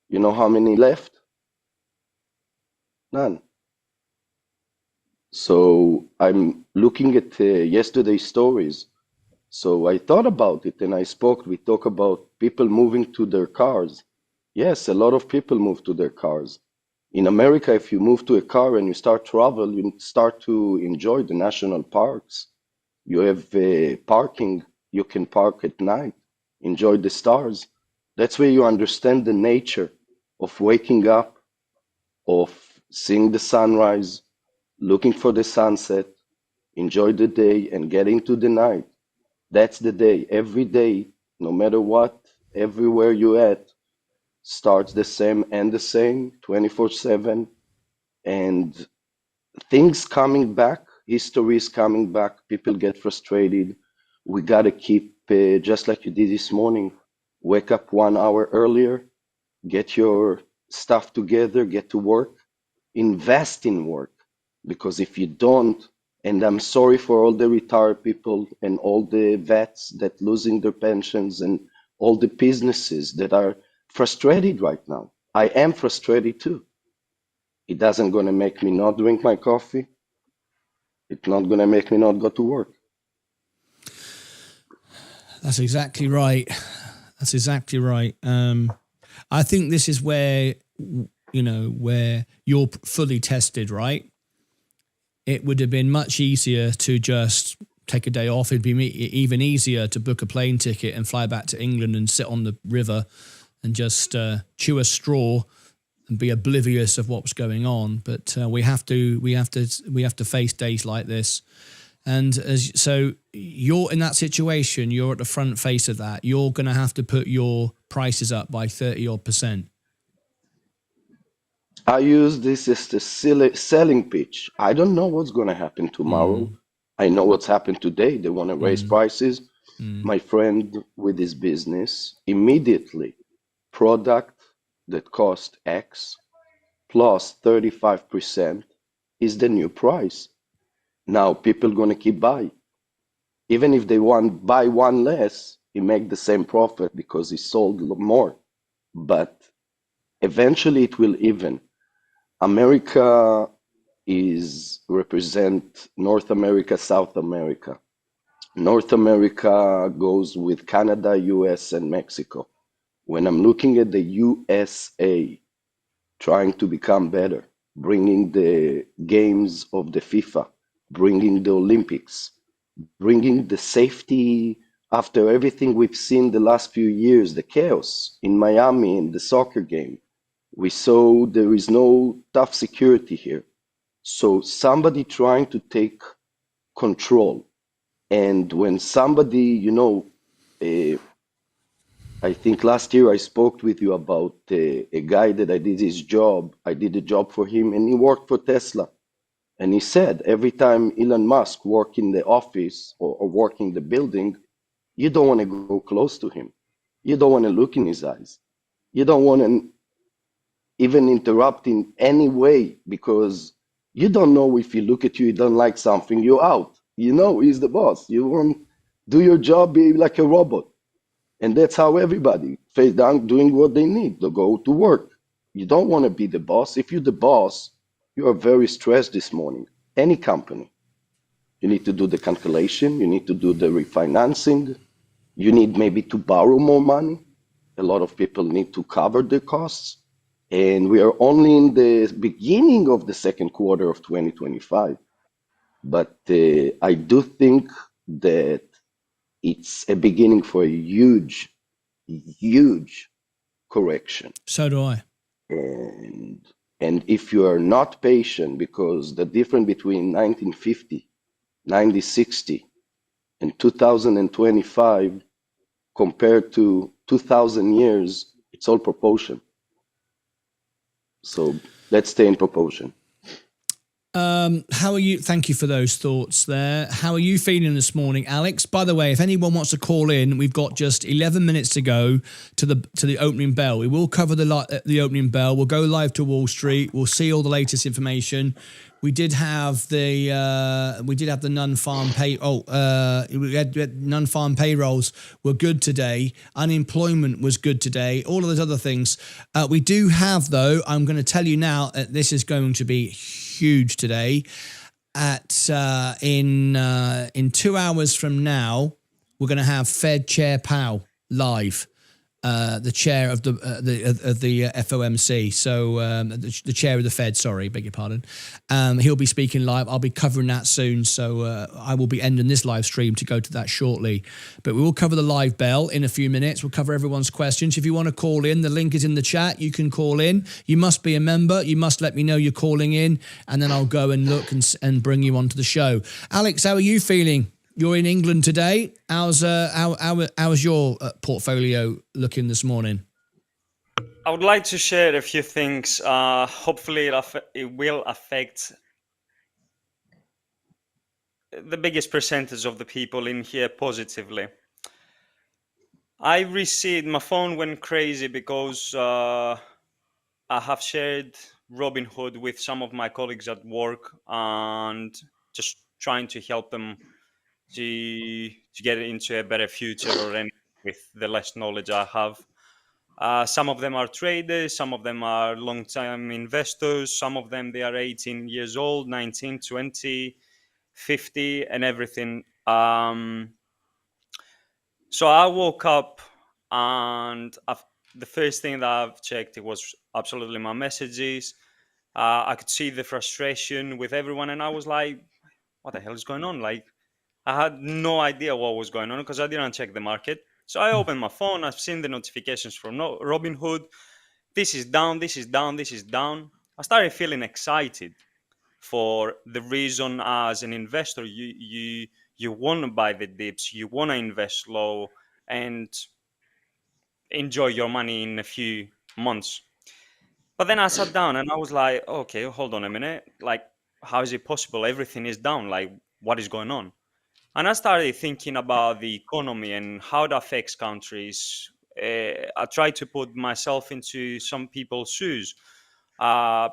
You know how many left? None. So I'm looking at yesterday's stories. So I thought about it and we talk about people moving to their cars. Yes, a lot of people move to their cars. In America, if you move to a car and you start travel, you start to enjoy the national parks. You have parking, you can park at night, enjoy the stars. That's where you understand the nature of waking up, of seeing the sunrise, looking for the sunset, enjoy the day and get into the night. That's the day. Every day, no matter what, everywhere you at, starts the same and the same, 24/7. And things coming back, history is coming back, people get frustrated. We got to keep, just like you did this morning, wake up 1 hour earlier, get your stuff together, get to work, invest in work. Because if you don't, and I'm sorry for all the retired people and all the vets that losing their pensions and all the businesses that are frustrated right now. I am frustrated too. It doesn't going to make me not drink my coffee. It's not going to make me not go to work. That's exactly right. That's exactly right. I think this is where, where you're fully tested, right? It would have been much easier to just take a day off. It'd be even easier to book a plane ticket and fly back to England and sit on the river and just chew a straw and be oblivious of what was going on. But we have to face days like this. And so you're in that situation. You're at the front face of that. You're going to have to put your prices up by 30% odd. I use this as the selling pitch. I don't know what's going to happen tomorrow. I know what's happened today. They want to raise prices. My friend with his business, immediately, product that cost X plus 35% is the new price. Now people going to keep buying. Even if they want buy one less, he make the same profit because he sold more. But eventually it will even. America is represent North America, South America. North America goes with Canada, US, and Mexico. When I'm looking at the USA trying to become better, bringing the games of the FIFA, bringing the Olympics, bringing the safety after everything we've seen the last few years, the chaos in Miami in the soccer game. We saw there is no tough security here. So somebody trying to take control. And when somebody, I think last year I spoke with you about a guy that I did his job. I did a job for him and he worked for Tesla. And he said every time Elon Musk work in the office or work in the building, you don't want to go close to him. You don't want to look in his eyes. You don't want to even interrupt in any way because you don't know if he look at you, he don't like something, you're out. He's the boss. You won't do your job, be like a robot. And that's how everybody face down doing what they need to go to work. You don't want to be the boss. If you're the boss, you are very stressed this morning. Any company. You need to do the calculation. You need to do the refinancing. You need maybe to borrow more money. A lot of people need to cover their costs. And we are only in the beginning of the second quarter of 2025. But I do think that it's a beginning for a huge, huge correction. So do I. And if you are not patient, because the difference between 1950, 1960, and 2025 compared to 2,000 years, it's all proportion. So let's stay in proportion. How are you? Thank you for those thoughts there. How are you feeling this morning, Alex? By the way, if anyone wants to call in, we've got just 11 minutes to go to the opening bell. We will cover the opening bell. We'll go live to Wall Street. We'll see all the latest information. We did have the non-farm pay. We had non-farm payrolls were good today. Unemployment was good today. All of those other things. We do have, though. I'm going to tell you now. This is going to be huge today. In 2 hours from now, we're going to have Fed Chair Powell live. The chair of the FOMC, so the chair of the Fed. Sorry, beg your pardon. He'll be speaking live. I'll be covering that soon, so I will be ending this live stream to go to that shortly. But we will cover the live bell in a few minutes. We'll cover everyone's questions. If you want to call in, the link is in the chat. You can call in. You must be a member. You must let me know you're calling in, and then I'll go and look and bring you onto the show. Alex, how are you feeling? You're in England today. How's your portfolio looking this morning? I would like to share a few things. Hopefully, it will affect the biggest percentage of the people in here positively. I received, my phone went crazy because I have shared Robinhood with some of my colleagues at work and just trying to help them to get into a better future or anything with the less knowledge I have. Some of them are traders, some of them are long-time investors, some of them they are 18 years old, 19, 20, 50 and everything. So I woke up and the first thing that I've checked, it was absolutely my messages. I could see the frustration with everyone and I was like, what the hell is going on? Like, I had no idea what was going on because I didn't check the market. So I opened my phone. I've seen the notifications from Robinhood. This is down, this is down, this is down. I started feeling excited for the reason as an investor, you want to buy the dips, you want to invest low and enjoy your money in a few months. But then I sat down and I was like, okay, hold on a minute. Like, how is it possible? Everything is down. Like, what is going on? And I started thinking about the economy and how it affects countries. I tried to put myself into some people's shoes.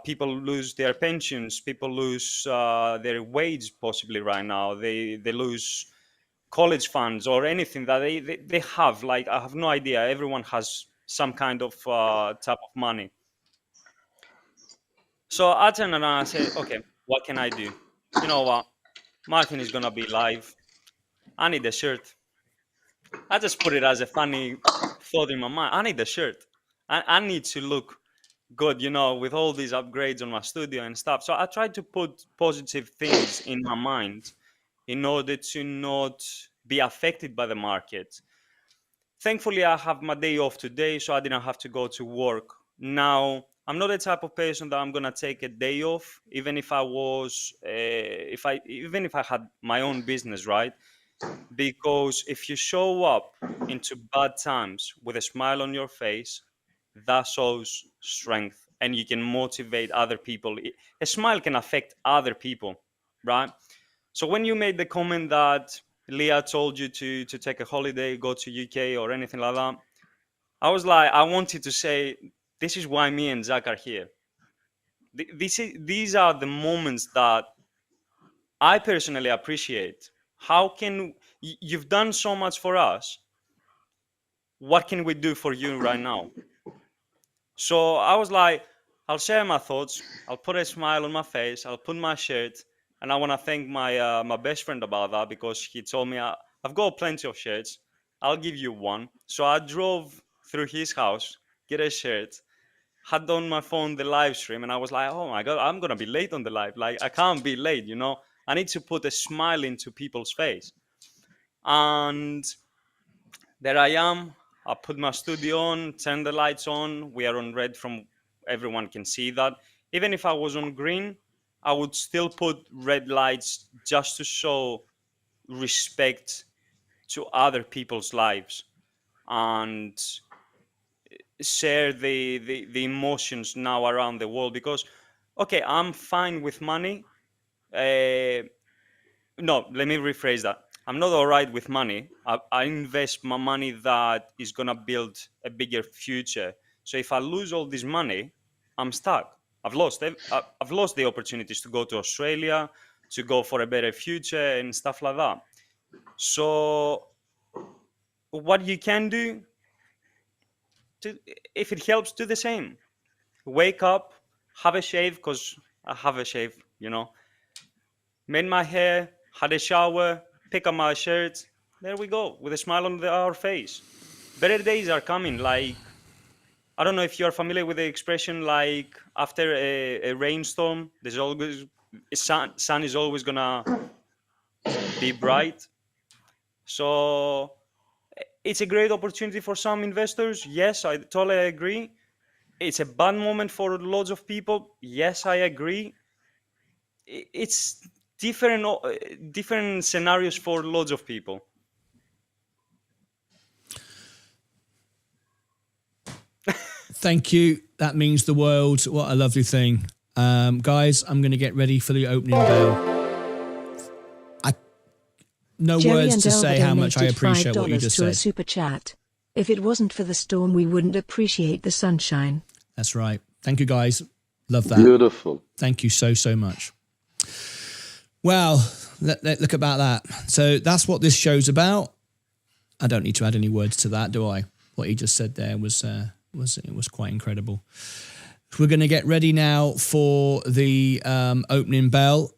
People lose their pensions. People lose their wage possibly right now. They lose college funds or anything that they have. Like, I have no idea. Everyone has some kind of type of money. So I turned around and I said, okay, what can I do? You know what? Martin is going to be live. I need a shirt. I just put it as a funny thought in my mind. I need a shirt. I need to look good, with all these upgrades on my studio and stuff. So I tried to put positive things in my mind in order to not be affected by the market. Thankfully, I have my day off today, so I didn't have to go to work. Now, I'm not the type of person that I'm gonna take a day off, even if I was, even if I had my own business, right? Because if you show up into bad times with a smile on your face, that shows strength and you can motivate other people. A smile can affect other people, right? So when you made the comment that Leah told you to take a holiday, go to UK or anything like that, I was like, I wanted to say, this is why me and Zach are here. These are the moments that I personally appreciate. How can you've done so much for us? What can we do for you right now? So I was like, I'll share my thoughts. I'll put a smile on my face. I'll put my shirt, and I want to thank my best friend about that because he told me I've got plenty of shirts. I'll give you one. So I drove through his house, get a shirt, had on my phone the live stream, and I was like, oh my god, I'm gonna be late on the live. Like, I can't be late. I need to put a smile into people's face. And there I am. I put my studio on, turn the lights on. We are on red from everyone can see that. Even if I was on green, I would still put red lights just to show respect to other people's lives and share the emotions now around the world. Because, okay, I'm fine with money. No, let me rephrase that. I'm not all right with money. I invest my money that is going to build a bigger future. So if I lose all this money, I'm stuck. I've lost the opportunities to go to Australia, to go for a better future and stuff like that. So what you can do, if it helps, do the same. Wake up, have a shave, because I have a shave, made my hair, had a shower, pick up my shirt, there we go, with a smile on our face. Better days are coming. Like, I don't know if you're familiar with the expression, like after a rainstorm, there's always sun is always gonna be bright. So it's a great opportunity for some investors. Yes, I totally agree. It's a bad moment for lots of people. Yes, I agree. It's different scenarios for lots of people. Thank you. That means the world. What a lovely thing. Guys, I'm going to get ready for the opening bell. No Jerry words and to say Elva how much I donated appreciate what you $5 just to a said. super chat. If it wasn't for the storm, we wouldn't appreciate the sunshine. That's right. Thank you, guys. Love that. Beautiful. Thank you so, so much. Well, look about that. So that's what this show's about. I don't need to add any words to that, do I? What he just said there was quite incredible. We're going to get ready now for the opening bell.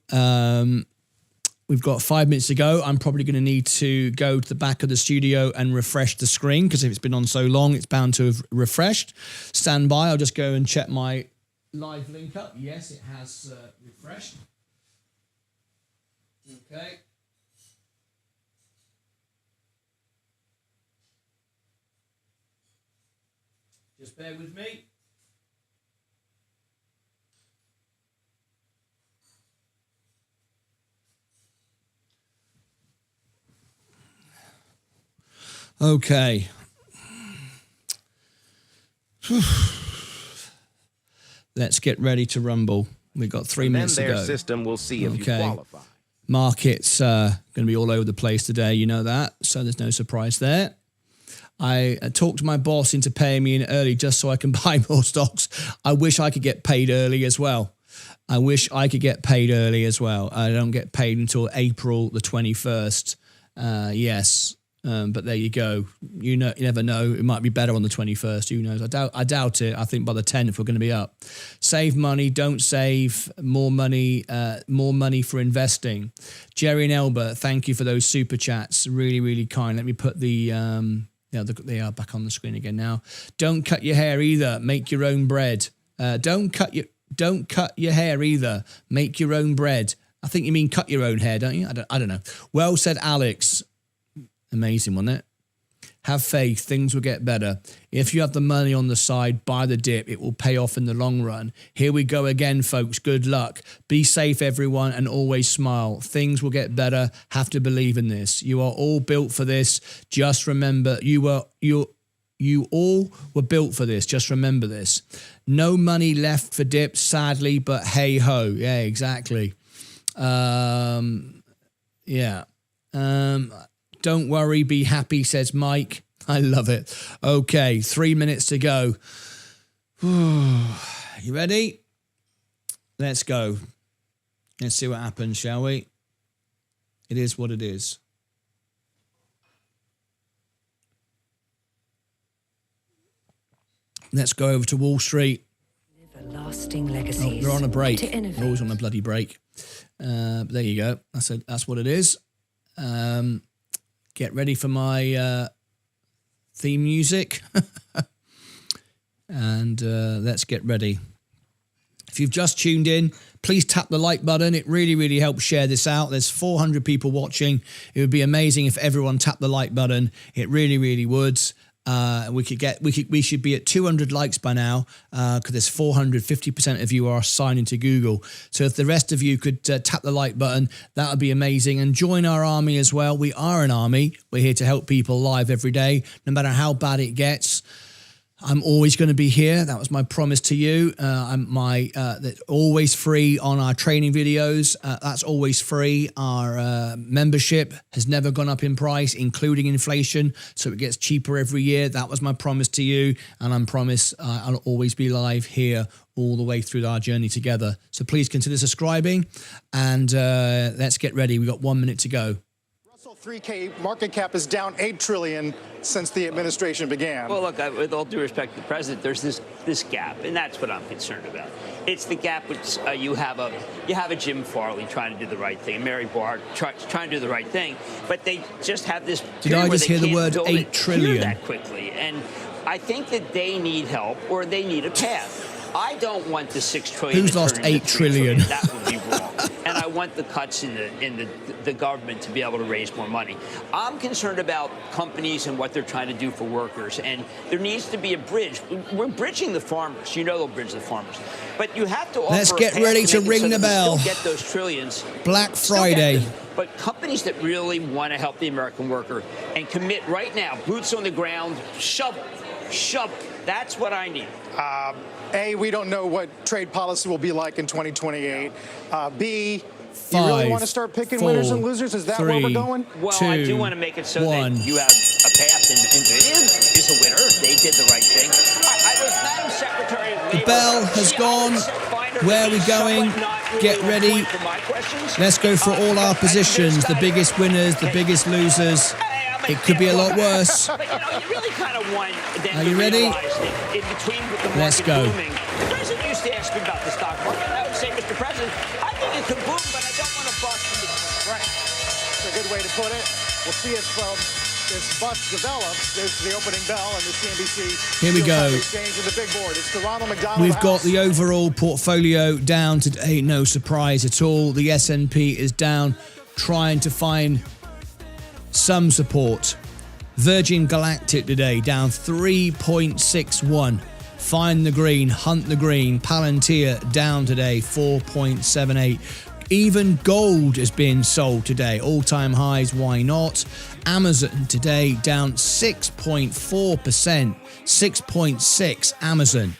We've got 5 minutes to go. I'm probably going to need to go to the back of the studio and refresh the screen because if it's been on so long, it's bound to have refreshed. Stand by. I'll just go and check my live link up. Yes, it has refreshed. Okay. Just bear with me. Okay. Let's get ready to rumble. We've got 3 minutes to go. Their system will see if you qualify. Markets going to be all over the place today. You know that. So there's no surprise there. I talked my boss into paying me in early just so I can buy more stocks. I wish I could get paid early as well. I don't get paid until April the 21st. Yes. But there you go. You never know. It might be better on the 21st. Who knows? I doubt it. I think by the 10th we're going to be up. Save money. Don't save. More money for investing. Jerry and Elba, thank you for those super chats. Really, really kind. Let me put the they are back on the screen again now. Don't cut your hair either. Make your own bread. Don't cut your hair either. Make your own bread. I think you mean cut your own hair, don't you? I don't know. Well said, Alex. Amazing, wasn't it? Have faith. Things will get better. If you have the money on the side, buy the dip. It will pay off in the long run. Here we go again, folks. Good luck. Be safe, everyone, and always smile. Things will get better. Have to believe in this. You are all built for this. Just remember, you all were built for this. Just remember this. No money left for dips, sadly, but hey ho. Yeah, exactly. Don't worry, be happy, says Mike. I love it. Okay, 3 minutes to go. You ready? Let's go. Let's see what happens, shall we? It is what it is. Let's go over to Wall Street. Lasting legacies. We're on a break. To innovate. We're always on a bloody break. But there you go. That's what it is. Get ready for my theme music. And let's get ready. If you've just tuned in, please tap the like button. It really, really helps share this out. There's 400 people watching. It would be amazing if everyone tapped the like button. It really, really would. We should be at 200 likes by now because there's 450% of you are signed into Google. So if the rest of you could tap the like button, that would be amazing. And join our army as well. We are an army. We're here to help people live every day, no matter how bad it gets. I'm always going to be here. That was my promise to you. That's always free on our training videos. That's always free. Our membership has never gone up in price, including inflation. So it gets cheaper every year. That was my promise to you. And I promise I'll always be live here all the way through our journey together. So please consider subscribing and let's get ready. We've got 1 minute to go. 3K market cap is down $8 trillion since the administration began. Well, look, with all due respect to the president, there's this gap, and that's what I'm concerned about. It's the gap which you have a Jim Farley trying to do the right thing, Mary Barr trying to do the right thing, but they just have this. Did I just hear the word 8 trillion that quickly? And I think that they need help or they need a path. I don't want the $6 trillion. Who's lost 8 trillion? That would be wrong. And I want the cuts in the government to be able to raise more money. I'm concerned about companies and what they're trying to do for workers. And there needs to be a bridge. We're bridging the farmers. You know they'll bridge the farmers. But you have to offer. Let's get ready to ring the bell. Get those trillions. Black Friday. But companies that really want to help the American worker and commit right now, boots on the ground, shovel. That's what I need. A, we don't know what trade policy will be like in 2028. B, Five, you really want to start picking winners and losers? Is that where we're going? Well, I do want to make it so that you have a path. And NVIDIA is a winner. They did the right thing. I was Madam Secretary of Labor. The bell has gone. Where are we going? Get ready. Let's go for all our positions. The biggest winners, the biggest losers. It could be a lot worse. But you really kind of want them Are you ready? In between the Let's go. booming. The president used to ask me about the stock market, and I would say, Mr. President, I think it could boom, but I don't want to bust. Right. That's a good way to put it. We'll see if this bust develops. There's the opening bell and the CNBC. Here we go. Exchange of the big board. It's the Ronald McDonald We've House. got the overall portfolio down today. No surprise at all. The S&P is down, trying to find some support. Virgin Galactic today down 3.61. Find the green, hunt the green. Palantir down today 4.78. Even gold is being sold today. All-time highs, why not? Amazon today down 6.4%. 6.6 Amazon.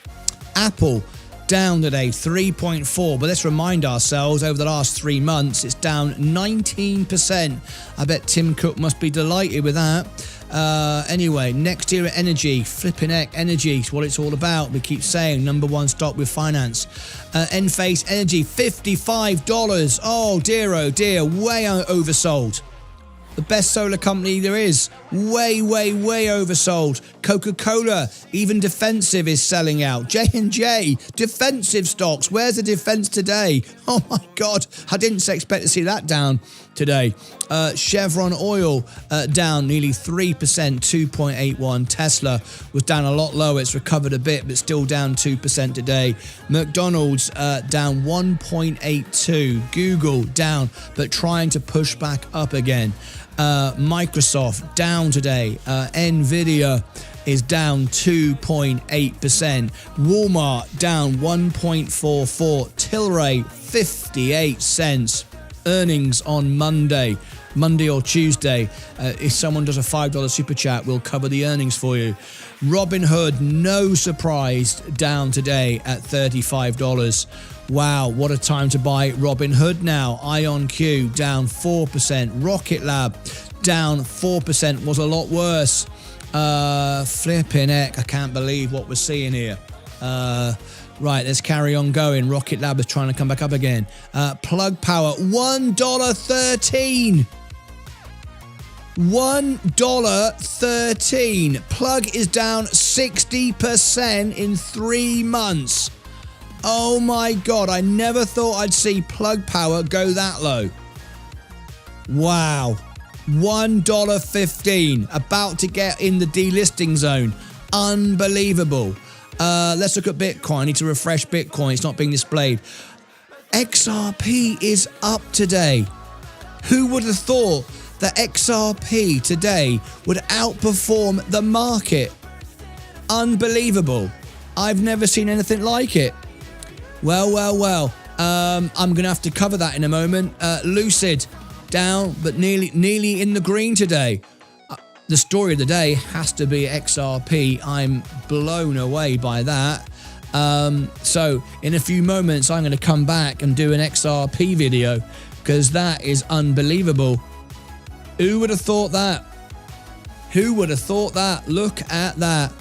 Apple down today 3.4, but let's remind ourselves over the last 3 months it's down 19%. I bet Tim Cook must be delighted with that. Anyway, next year at Energy, flipping heck, Energy is what it's all about. We keep saying number one stock with finance. Enphase Energy, $55. Oh dear, way oversold. The best solar company there is. Way oversold. Coca-Cola, even defensive, is selling out. J&J, defensive stocks. Where's the defense today? Oh my God, I didn't expect to see that down today. Chevron Oil down nearly 3%, 2.81. Tesla was down a lot lower. It's recovered a bit, but still down 2% today. McDonald's down 1.82. Google down, but trying to push back up again. Microsoft down today. Nvidia is down 2.8%. Walmart down 1.44. Tilray 58 cents. Earnings on Monday or Tuesday. If someone does a $5 super chat, we'll cover the earnings for you. Robinhood, no surprise, down today at $35. Wow, what a time to buy Robinhood now. IonQ down 4%. Rocket Lab down 4%, was a lot worse. Flipping heck, I can't believe what we're seeing here. Right, let's carry on going. Rocket Lab is trying to come back up again. Plug Power, $1.13. $1.13. Plug is down 60% in 3 months. Oh my God, I never thought I'd see Plug Power go that low. Wow. $1.15. About to get in the delisting zone. Unbelievable. Let's look at Bitcoin. I need to refresh Bitcoin. It's not being displayed. XRP is up today. Who would have thought that XRP today would outperform the market? Unbelievable. I've never seen anything like it. Well. I'm going to have to cover that in a moment. Lucid down, but nearly in the green today. The story of the day has to be XRP. I'm blown away by that. So in a few moments, I'm going to come back and do an XRP video because that is unbelievable. Who would have thought that? Who would have thought that? Look at that.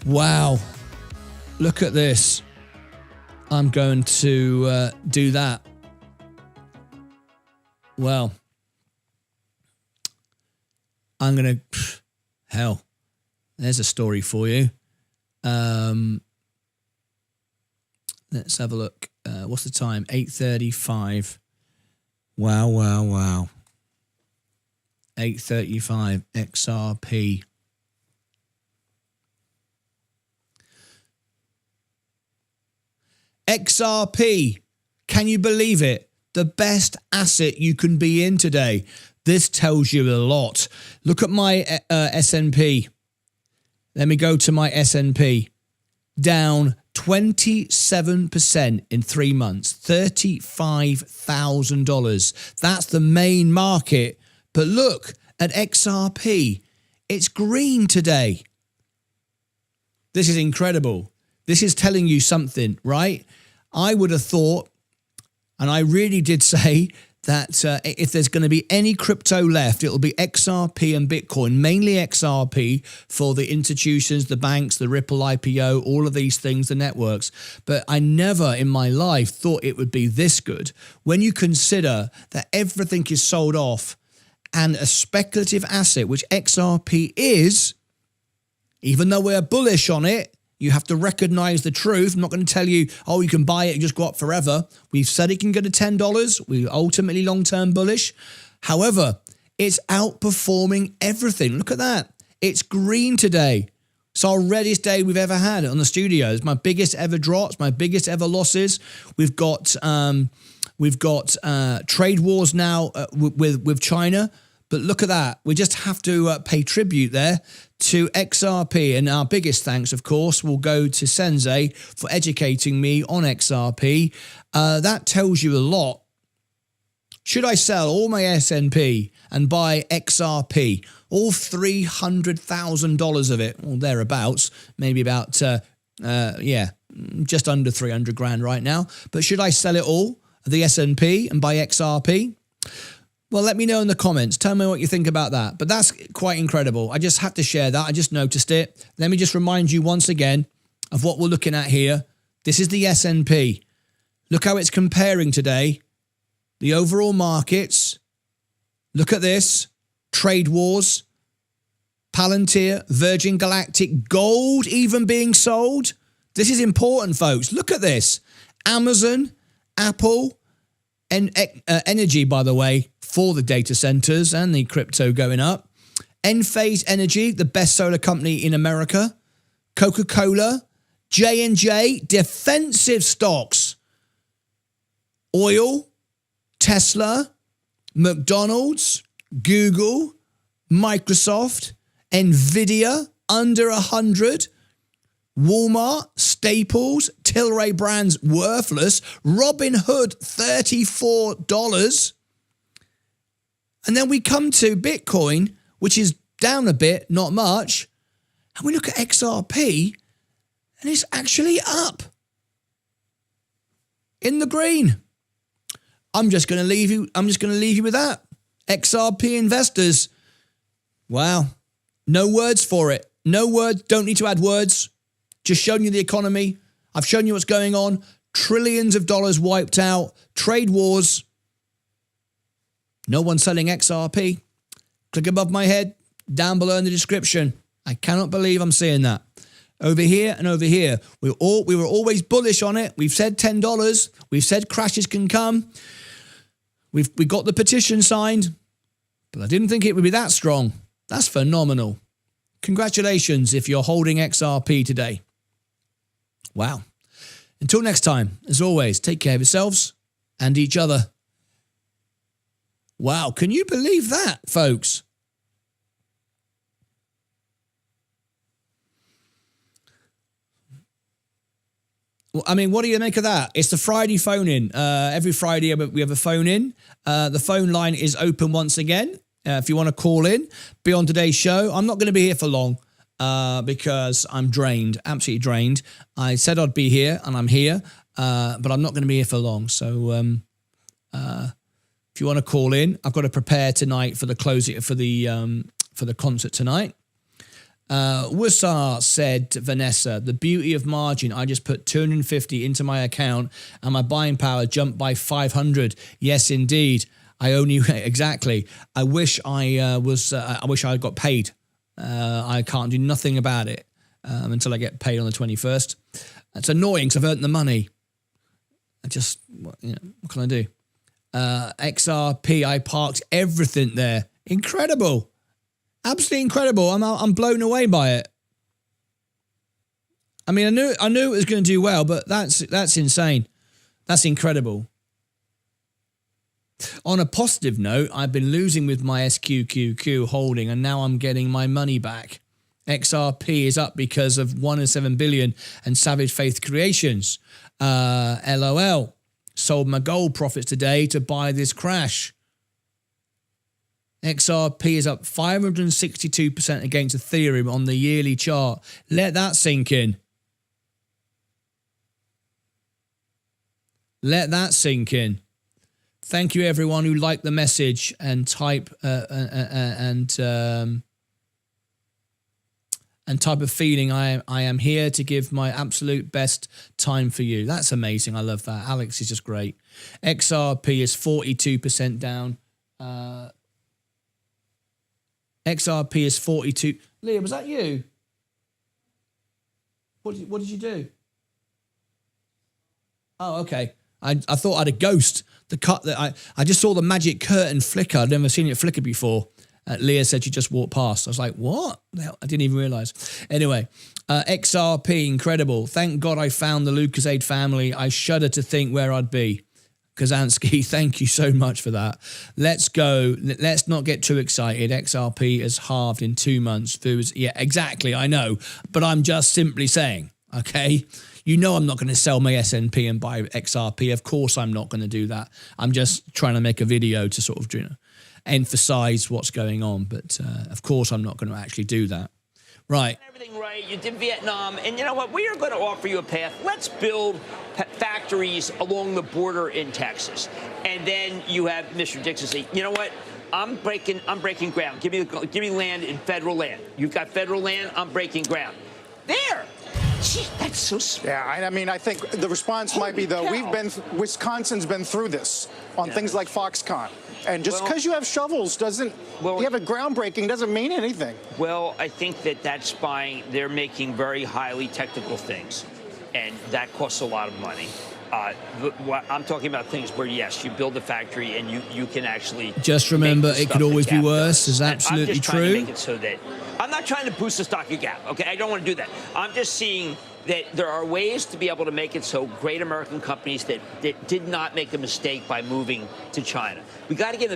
Wow. Look at this. I'm going to do that. Well, I'm going to, hell, there's a story for you. Let's have a look. What's the time? 8:35. Wow. 8:35 XRP. XRP. Can you believe it? The best asset you can be in today. This tells you a lot. Look at my S&P. Let me go to my S&P. Down 27% in 3 months. $35,000. That's the main market. But look at XRP. It's green today. This is incredible. This is telling you something, right? I would have thought, and I really did say, that if there's going to be any crypto left, it'll be XRP and Bitcoin, mainly XRP for the institutions, the banks, the Ripple IPO, all of these things, the networks. But I never in my life thought it would be this good. When you consider that everything is sold off and a speculative asset, which XRP is, even though we're bullish on it, you have to recognize the truth. I'm not going to tell you, oh, you can buy it and just go up forever. We've said it can go to $10. We're ultimately long-term bullish. However, it's outperforming everything. Look at that. It's green today. It's our reddest day we've ever had on the studio. It's my biggest ever drops, my biggest ever losses. We've got trade wars now with China. But look at that. We just have to pay tribute there to XRP. And our biggest thanks, of course, will go to Sensei for educating me on XRP. That tells you a lot. Should I sell all my S&P and buy XRP? All $300,000 of it, or thereabouts, maybe about, just under 300 grand right now. But should I sell it all, the S&P, and buy XRP? Well, let me know in the comments. Tell me what you think about that. But that's quite incredible. I just have to share that. I just noticed it. Let me just remind you once again of what we're looking at here. This is the S&P. Look how it's comparing today. The overall markets. Look at this. Trade wars. Palantir, Virgin Galactic, gold even being sold. This is important, folks. Look at this. Amazon, Apple, and energy, by the way, for the data centers and the crypto going up. Enphase Energy, the best solar company in America. Coca-Cola, J&J, defensive stocks. Oil, Tesla, McDonald's, Google, Microsoft, Nvidia, under 100. Walmart, Staples, Tilray Brands, worthless. Robinhood, $34. And then we come to Bitcoin, which is down a bit, not much. And we look at XRP, and it's actually up. In the green. I'm just going to leave you with that. XRP investors. Wow. No words for it. No words. Don't need to add words. Just showing you the economy. I've shown you what's going on. Trillions of dollars wiped out. Trade wars. No one selling XRP. Click above my head, down below in the description. I cannot believe I'm seeing that. Over here and over here. We were always bullish on it. We've said $10. We've said crashes can come. We got the petition signed. But I didn't think it would be that strong. That's phenomenal. Congratulations if you're holding XRP today. Wow. Until next time, as always, take care of yourselves and each other. Wow, can you believe that, folks? Well, I mean, what do you make of that? It's the Friday phone-in. Every Friday we have a phone-in. The phone line is open once again. If you want to call in, be on today's show. I'm not going to be here for long because I'm drained, absolutely drained. I said I'd be here, and I'm here, but I'm not going to be here for long. So if you want to call in, I've got to prepare tonight for the closing for the concert tonight. Wussar said, Vanessa, the beauty of margin. I just put 250 into my account and my buying power jumped by 500. Yes, indeed. I only exactly. I wish I wish I got paid. I can't do nothing about it until I get paid on the 21st. It's annoying because I've earned the money. What can I do? XRP, I parked everything there. Incredible, absolutely incredible. I'm blown away by it. I mean, I knew it was going to do well, but that's insane. That's incredible. On a positive note, I've been losing with my SQQQ holding, and now I'm getting my money back. XRP is up because of 1.7 billion and Savage Faith Creations. LOL. Sold my gold profits today to buy this crash. XRP is up 562% against Ethereum on the yearly chart. Let that sink in. Let that sink in. Thank you, everyone who liked the message and type and type of feeling. I am here to give my absolute best time for you. That's amazing. I love that. Alex is just great. XRP is 42% down. XRP is 42. Leah, was that you? What did you do? Oh, okay. I thought I had a ghost. The cut that I just saw the magic curtain flicker. I'd never seen it flicker before. Leah said she just walked past. I was like, what? I didn't even realize. Anyway, XRP, incredible. Thank God I found the Lucas Aid family. I shudder to think where I'd be. Kazansky, thank you so much for that. Let's go. Let's not get too excited. XRP has halved in 2 months. Yeah, exactly. I know. But I'm just simply saying, okay? You know I'm not going to sell my SNP and buy XRP. Of course I'm not going to do that. I'm just trying to make a video to sort of, emphasize what's going on. But of course I'm not going to actually do that. Right. Everything right. You did Vietnam. And you know what? We are going to offer you a path. Let's build factories along the border in Texas. And then you have Mr. Dixon say, you know what? I'm breaking ground. Give me land in federal land. You've got federal land. I'm breaking ground. There. Gee, that's so smart. Yeah, I mean, I think the response might be, though, Wisconsin's been through this on things like Foxconn. And just because you have shovels you have a groundbreaking doesn't mean anything. Well, I think that's buying, they're making very highly technical things, and that costs a lot of money. I'm talking about things where, yes, you build a factory and you can actually... Just remember, it could always be worse. Is absolutely true. I'm just trying to make it so that... I'm not trying to boost the stock of Gap, okay? I don't want to do that. I'm just seeing that there are ways to be able to make it so great American companies that did not make a mistake by moving to China. We got to get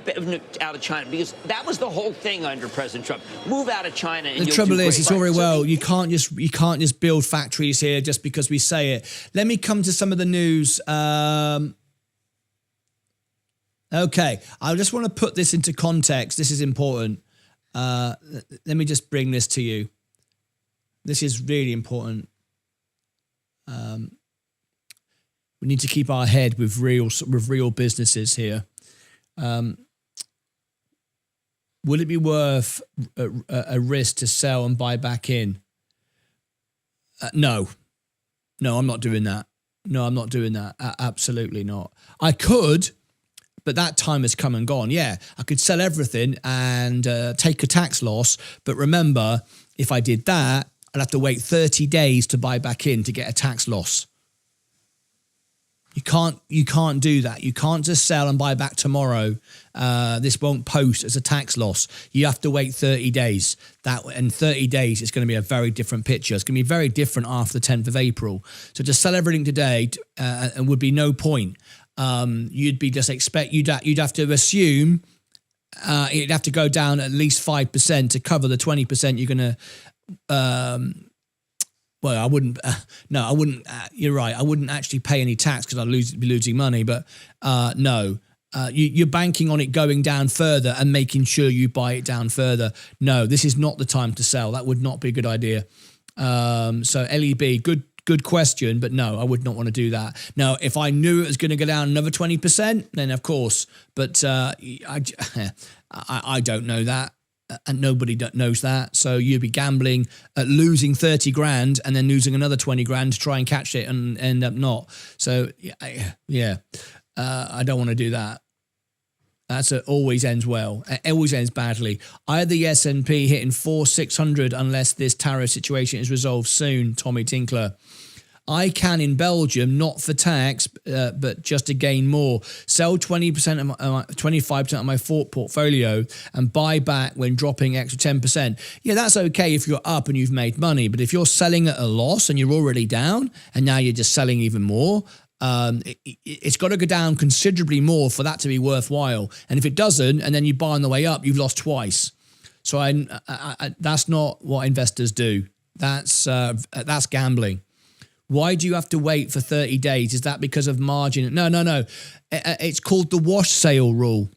out of China, because that was the whole thing under President Trump. Move out of China, and the trouble is, it's all very well. You can't just build factories here just because we say it. Let me come to some of the news. Okay, I just want to put this into context. This is important. Let me just bring this to you. This is really important. We need to keep our head with real businesses here. Would it be worth a risk to sell and buy back in? No, I'm not doing that. No, I'm not doing that. Absolutely not. I could, but that time has come and gone. Yeah, I could sell everything and take a tax loss. But remember, if I did that, I'd have to wait 30 days to buy back in to get a tax loss. You can't do that. You can't just sell and buy back tomorrow. This won't post as a tax loss. You have to wait 30 days. In 30 days, it's going to be a very different picture. It's going to be very different after the 10th of April. So to sell everything today would be no point. You'd have to assume it'd have to go down at least 5% to cover the 20% you're going to. Well, I wouldn't. No, I wouldn't. You're right. I wouldn't actually pay any tax because I'd be losing money. But no, you're banking on it going down further and making sure you buy it down further. No, this is not the time to sell. That would not be a good idea. So LEB, good question, but no, I would not want to do that. Now, if I knew it was going to go down another 20%, then of course. But I don't know that. And nobody knows that. So you'd be gambling at losing 30 grand and then losing another 20 grand to try and catch it and end up not. So, yeah, I don't want to do that. Always ends well. It always ends badly. I had the S&P hitting 4,600 unless this tariff situation is resolved soon, Tommy Tinkler. I can in Belgium, not for tax, but just to gain more. Sell 25% of my portfolio and buy back when dropping extra 10%. Yeah, that's okay if you're up and you've made money. But if you're selling at a loss and you're already down and now you're just selling even more, it's got to go down considerably more for that to be worthwhile. And if it doesn't, and then you buy on the way up, you've lost twice. So that's not what investors do. That's gambling. Why do you have to wait for 30 days? Is that because of margin? No. It's called the wash sale rule.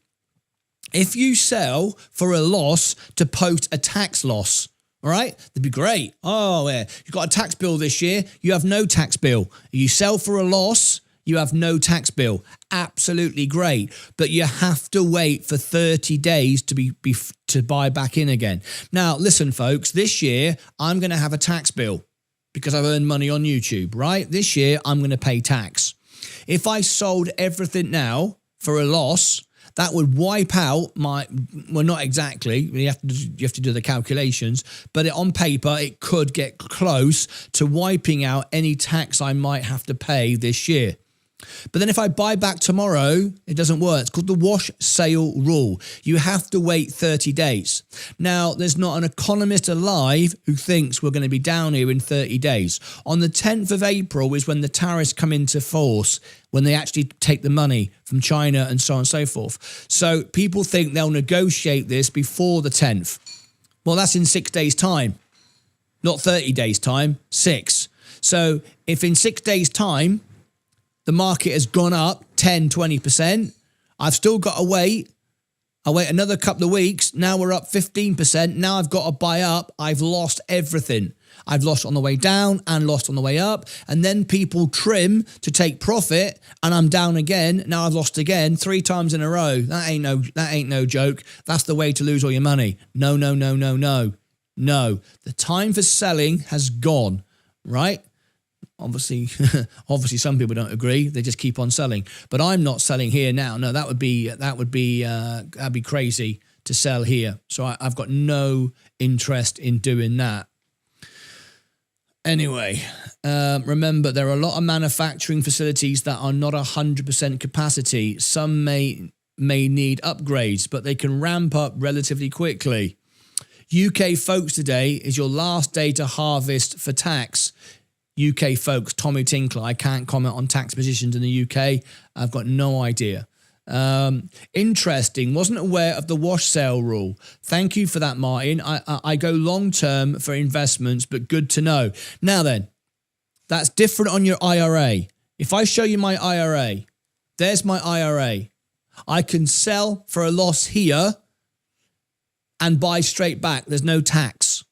If you sell for a loss to post a tax loss, all right, that'd be great. Oh, yeah, you've got a tax bill this year. You have no tax bill. You sell for a loss, you have no tax bill. Absolutely great. But you have to wait for 30 days to buy back in again. Now, listen, folks, this year I'm going to have a tax bill, because I've earned money on YouTube, right? This year, I'm going to pay tax. If I sold everything now for a loss, that would wipe out well, not exactly. You have to do the calculations, but on paper, it could get close to wiping out any tax I might have to pay this year. But then if I buy back tomorrow, it doesn't work. It's called the wash sale rule. You have to wait 30 days. Now, there's not an economist alive who thinks we're going to be down here in 30 days. On the 10th of April is when the tariffs come into force, when they actually take the money from China and so on and so forth. So people think they'll negotiate this before the 10th. Well, that's in 6 days' time. Not 30 days' time, 6. So if in 6 days' time, the market has gone up 10, 20%. I've still got to wait. I wait another couple of weeks. Now we're up 15%. Now I've got to buy up. I've lost everything. I've lost on the way down and lost on the way up. And then people trim to take profit and I'm down again. Now I've lost again 3 times in a row. That ain't no joke. That's the way to lose all your money. No. The time for selling has gone, right? Obviously, some people don't agree. They just keep on selling. But I'm not selling here now. No, that'd be crazy to sell here. So I've got no interest in doing that. Anyway, remember, there are a lot of manufacturing facilities that are not 100% capacity. Some may need upgrades, but they can ramp up relatively quickly. UK folks, today is your last day to harvest for tax. UK folks, Tommy Tinkler. I can't comment on tax positions in the UK. I've got no idea. Interesting. Wasn't aware of the wash sale rule. Thank you for that, Martin. I go long term for investments, but good to know. Now then, that's different on your IRA. If I show you my IRA, there's my IRA. I can sell for a loss here and buy straight back. There's no tax.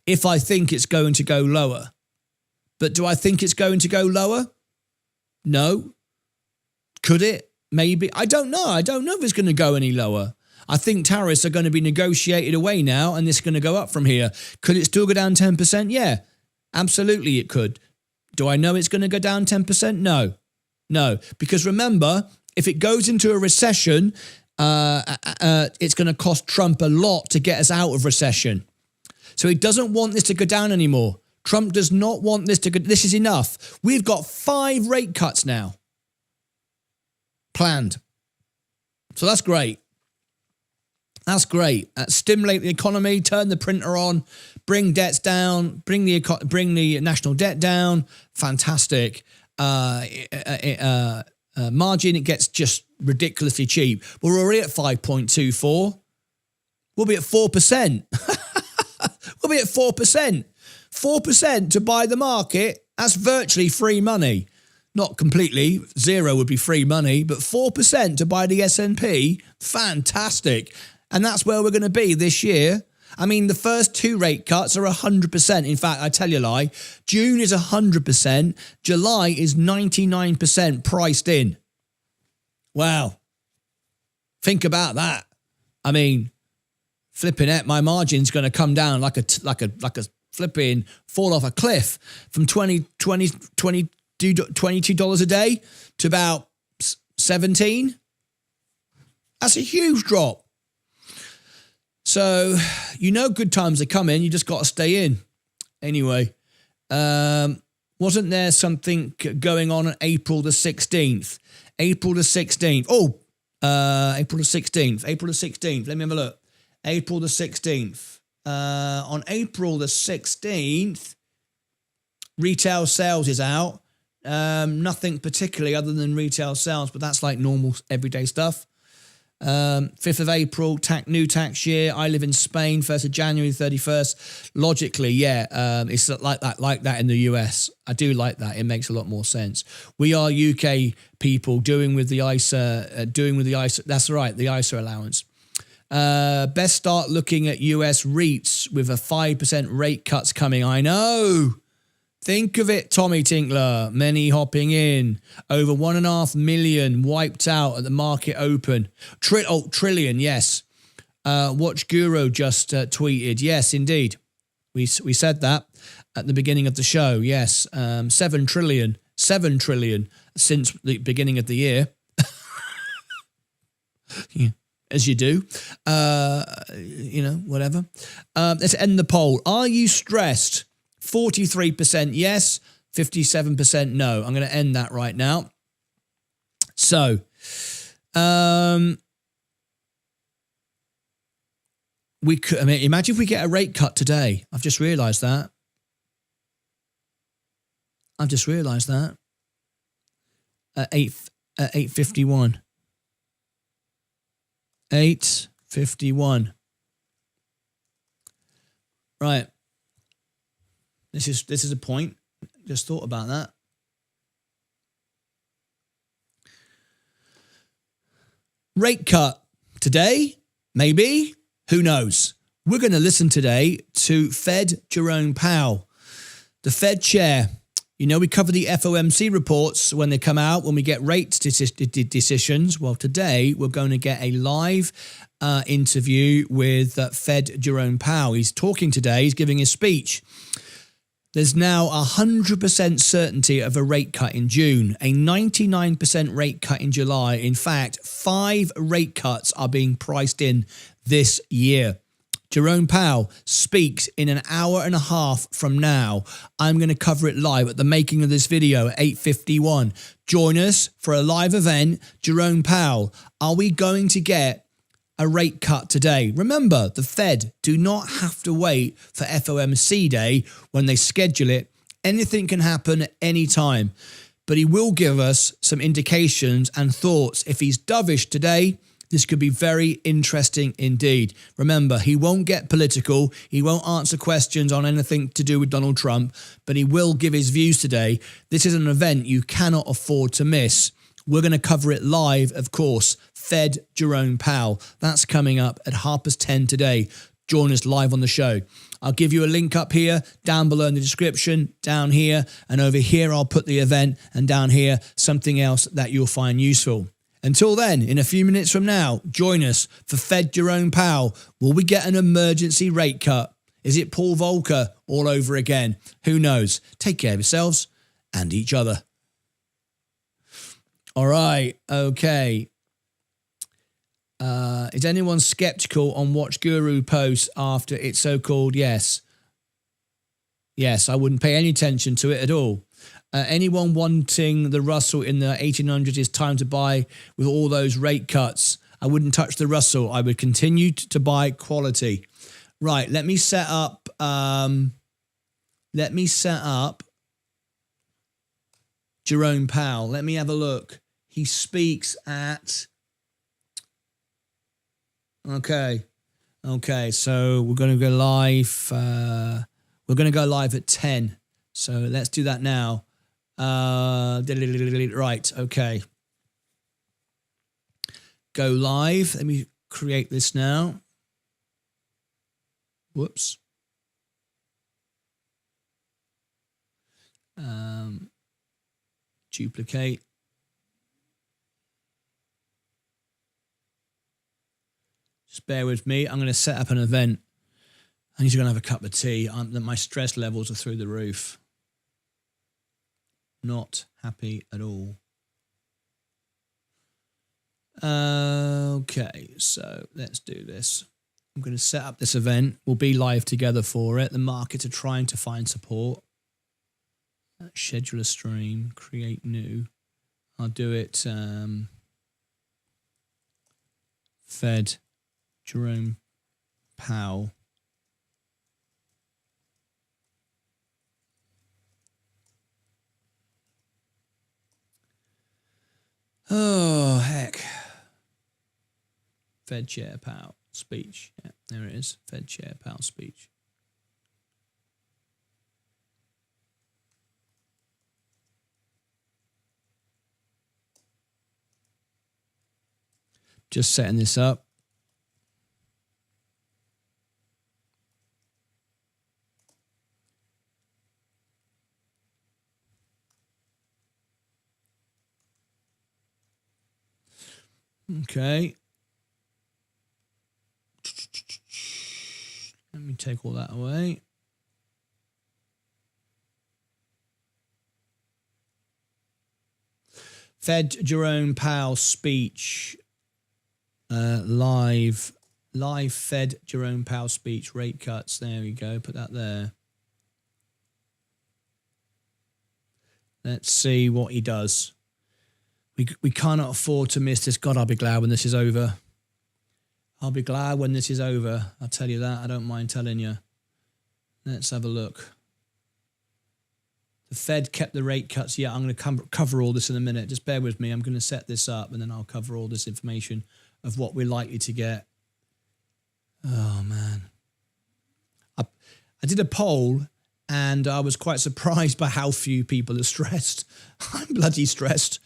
If I think it's going to go lower. But do I think it's going to go lower? No. Could it? Maybe. I don't know. I don't know if it's going to go any lower. I think tariffs are going to be negotiated away now and it's going to go up from here. Could it still go down 10%? Yeah, absolutely it could. Do I know it's going to go down 10%? No. Because remember, if it goes into a recession, it's going to cost Trump a lot to get us out of recession. So he doesn't want this to go down anymore. Trump does not want this to go. This is enough. We've got 5 rate cuts now planned. So that's great. That's great. Stimulate the economy, turn the printer on, bring debts down, bring the national debt down. Fantastic. Margin, it gets just ridiculously cheap. We're already at 5.24. We'll be at 4%. We'll be at 4%. 4% to buy the market, that's virtually free money. Not completely, 0 would be free money, but 4% to buy the S&P, fantastic. And that's where we're going to be this year. I mean, the first 2 rate cuts are 100%. In fact, I tell you a lie, June is 100%, July is 99% priced in. Wow. Think about that. I mean, flipping it, my margin's going to come down like a flipping fall off a cliff from $22 a day to about 17. That's a huge drop. So, you know good times are coming. You just got to stay in. Anyway, wasn't there something going on April the 16th? April the 16th. Oh, April the 16th. April the 16th. Let me have a look. April the 16th. On April the 16th, retail sales is out. Nothing particularly other than retail sales, but that's like normal everyday stuff. 5th of April, new tax year. I live in Spain, 1st of January, 31st. Logically, yeah, it's like that in the US. I do like that. It makes a lot more sense. We are UK people doing with the ISA, that's right, the ISA allowance. Best start looking at US REITs with a 5% rate cuts coming. I know. Think of it, Tommy Tinkler. Many hopping in. Over 1.5 million wiped out at the market open. Trillion, yes. Watch Guru just tweeted. Yes, indeed. We said that at the beginning of the show. Yes. 7 trillion since the beginning of the year. Yeah, as you do. Whatever. Let's end the poll. Are you stressed? 43% yes, 57% no. I'm going to end that right now. So, we could. I mean, imagine if we get a rate cut today. I've just realised that. At 8:51. 8:51. Right. This is a point. Just thought about that. Rate cut today, maybe. Who knows? We're going to listen today to Fed Jerome Powell, the Fed chair. You know, we cover the FOMC reports when they come out, when we get rate decisions. Well, today we're going to get a live interview with Fed Jerome Powell. He's talking today. He's giving a speech. There's now 100% certainty of a rate cut in June, a 99% rate cut in July. In fact, 5 rate cuts are being priced in this year. Jerome Powell speaks in an hour and a half from now. I'm going to cover it live at the making of this video at 8:51. Join us for a live event. Jerome Powell, are we going to get a rate cut today? Remember, the Fed do not have to wait for FOMC day when they schedule it. Anything can happen at any time. But he will give us some indications and thoughts. If he's dovish today, this could be very interesting indeed. Remember, he won't get political. He won't answer questions on anything to do with Donald Trump, but he will give his views today. This is an event you cannot afford to miss. We're going to cover it live, of course. Fed Jerome Powell. That's coming up at 10:30 today. Join us live on the show. I'll give you a link up here, down below in the description, down here, and over here I'll put the event, and down here something else that you'll find useful. Until then, in a few minutes from now, join us for Fed Jerome Powell. Will we get an emergency rate cut? Is it Paul Volcker all over again? Who knows? Take care of yourselves and each other. All right, okay. Is anyone skeptical on Watch Guru posts after its so-called yes? Yes, I wouldn't pay any attention to it at all. Anyone wanting the Russell in the 1800s is time to buy with all those rate cuts. I wouldn't touch the Russell. I would continue to buy quality. Right, let me set up Jerome Powell. Let me have a look. He speaks at... Okay, so we're going to go live. We're going to go live at 10. So let's do that now. Right, okay. Go live. Let me create this now. Whoops. Duplicate. Just bear with me. I'm going to set up an event. I need to go and have a cup of tea. My stress levels are through the roof. Not happy at all. Okay, so let's do this. I'm going to set up this event. We'll be live together for it. The markets are trying to find support. Schedule a stream, create new. I'll do it. Fed, Jerome Powell. Oh, heck. Fed Chair Powell speech. Yeah, there it is. Fed Chair Powell speech. Just setting this up. Okay. Let me take all that away. Fed Jerome Powell speech. Live Fed Jerome Powell speech, rate cuts. There we go. Put that there. Let's see what he does. We cannot afford to miss this. God, I'll be glad when this is over. I'll be glad when this is over. I'll tell you that. I don't mind telling you. Let's have a look. The Fed kept the rate cuts. Yeah, I'm going to cover all this in a minute. Just bear with me. I'm going to set this up and then I'll cover all this information of what we're likely to get. Oh, man. I did a poll and I was quite surprised by how few people are stressed. I'm bloody stressed.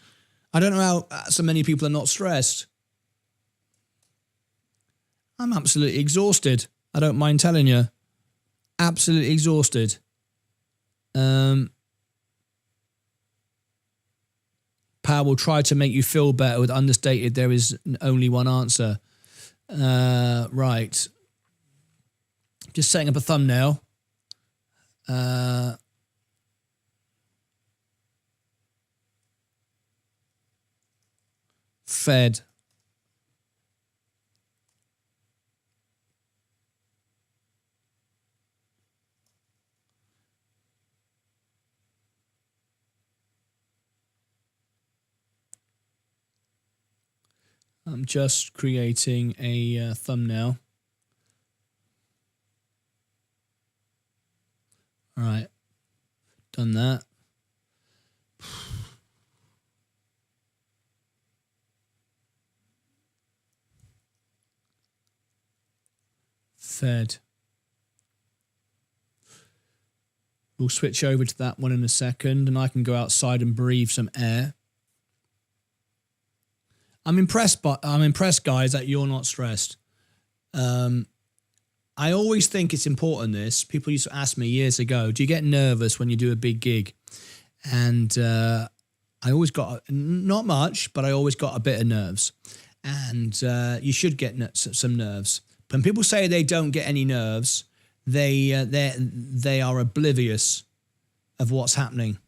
I don't know how so many people are not stressed. I'm absolutely exhausted. I don't mind telling you. Absolutely exhausted. Power will try to make you feel better with understated. There is only one answer. Right. Just setting up a thumbnail. Fed. I'm just creating a thumbnail. All right, done that. Fed. We'll switch over to that one in a second, and I can go outside and breathe some air. I'm impressed, guys, that you're not stressed. I always think it's important, this. People used to ask me years ago, do you get nervous when you do a big gig? And I always got, not much, but I always got a bit of nerves. And you should get some nerves. When people say they don't get any nerves, they are oblivious of what's happening.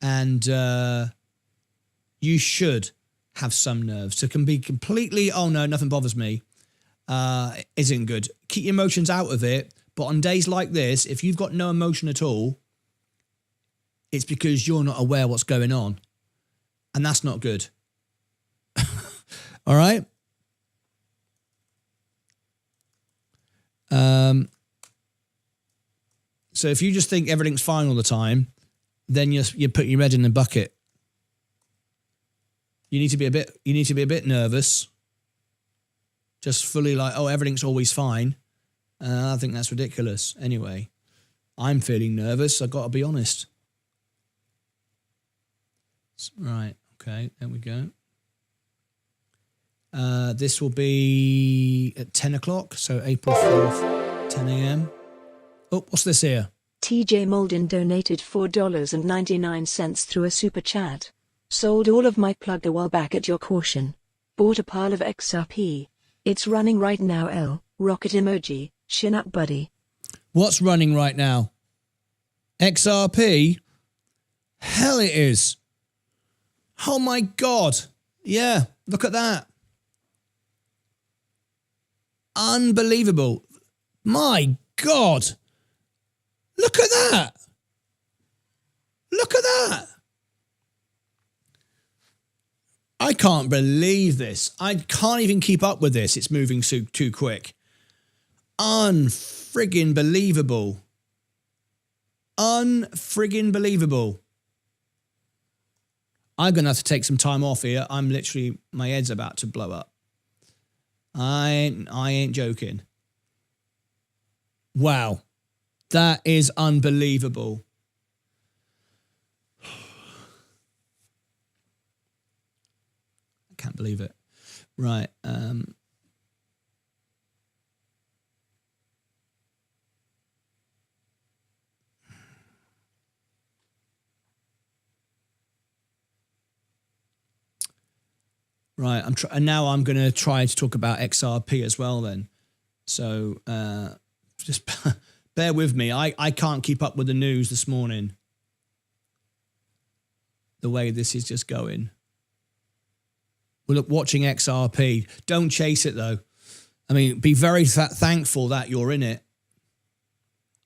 And you should have some nerves. So can be completely, oh no, nothing bothers me, isn't good. Keep your emotions out of it. But on days like this, if you've got no emotion at all, it's because you're not aware what's going on. And that's not good. All right? So if you just think everything's fine all the time, then you put your head in the bucket. You need to be a bit nervous. Just fully like, oh, everything's always fine. I think that's ridiculous. Anyway, I'm feeling nervous. I've got to be honest. Right. Okay. There we go. This will be at 10 o'clock. So April 4th, 10 a.m. Oh, what's this here? TJ Molden donated $4.99 through a super chat. Sold all of my plug a while back at your caution. Bought a pile of XRP. It's running right now. L. Rocket emoji. Chin up, buddy. What's running right now? XRP? Hell it is. Oh my God. Yeah, look at that. Unbelievable. My God. Look at that. Look at that. I can't believe this. I can't even keep up with this. It's moving too quick. Unfriggin' believable. Unfriggin' believable. I'm going to have to take some time off here. I'm literally, my head's about to blow up. I ain't joking. Wow. That is unbelievable. I can't believe it. Right. Right, and now I'm going to try to talk about XRP as well then. So just bear with me. I can't keep up with the news this morning. The way this is just going. Well, look, watching XRP. Don't chase it though. I mean, be very thankful that you're in it.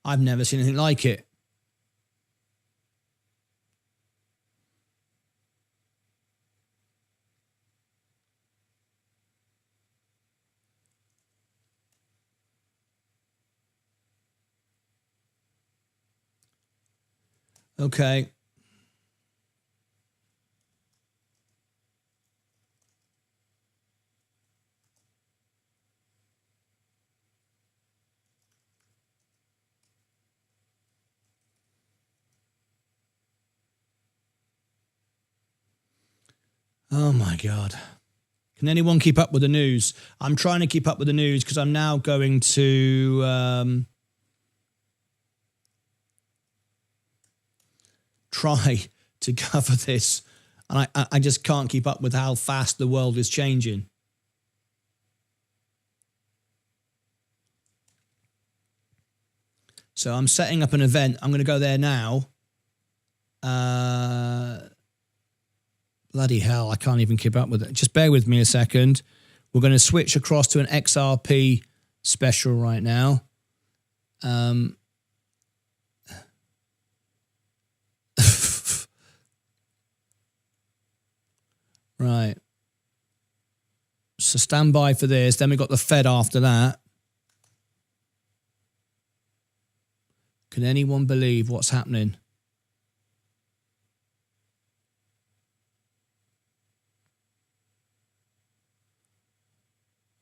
I've never seen anything like it. Okay. Oh my God. Can anyone keep up with the news? I'm trying to keep up with the news because I'm now going to try to cover this. And I just can't keep up with how fast the world is changing. So I'm setting up an event. I'm going to go there now. Bloody hell, I can't even keep up with it. Just bear with me a second. We're going to switch across to an XRP special right now. Right. So stand by for this. Then we got the Fed after that. Can anyone believe what's happening?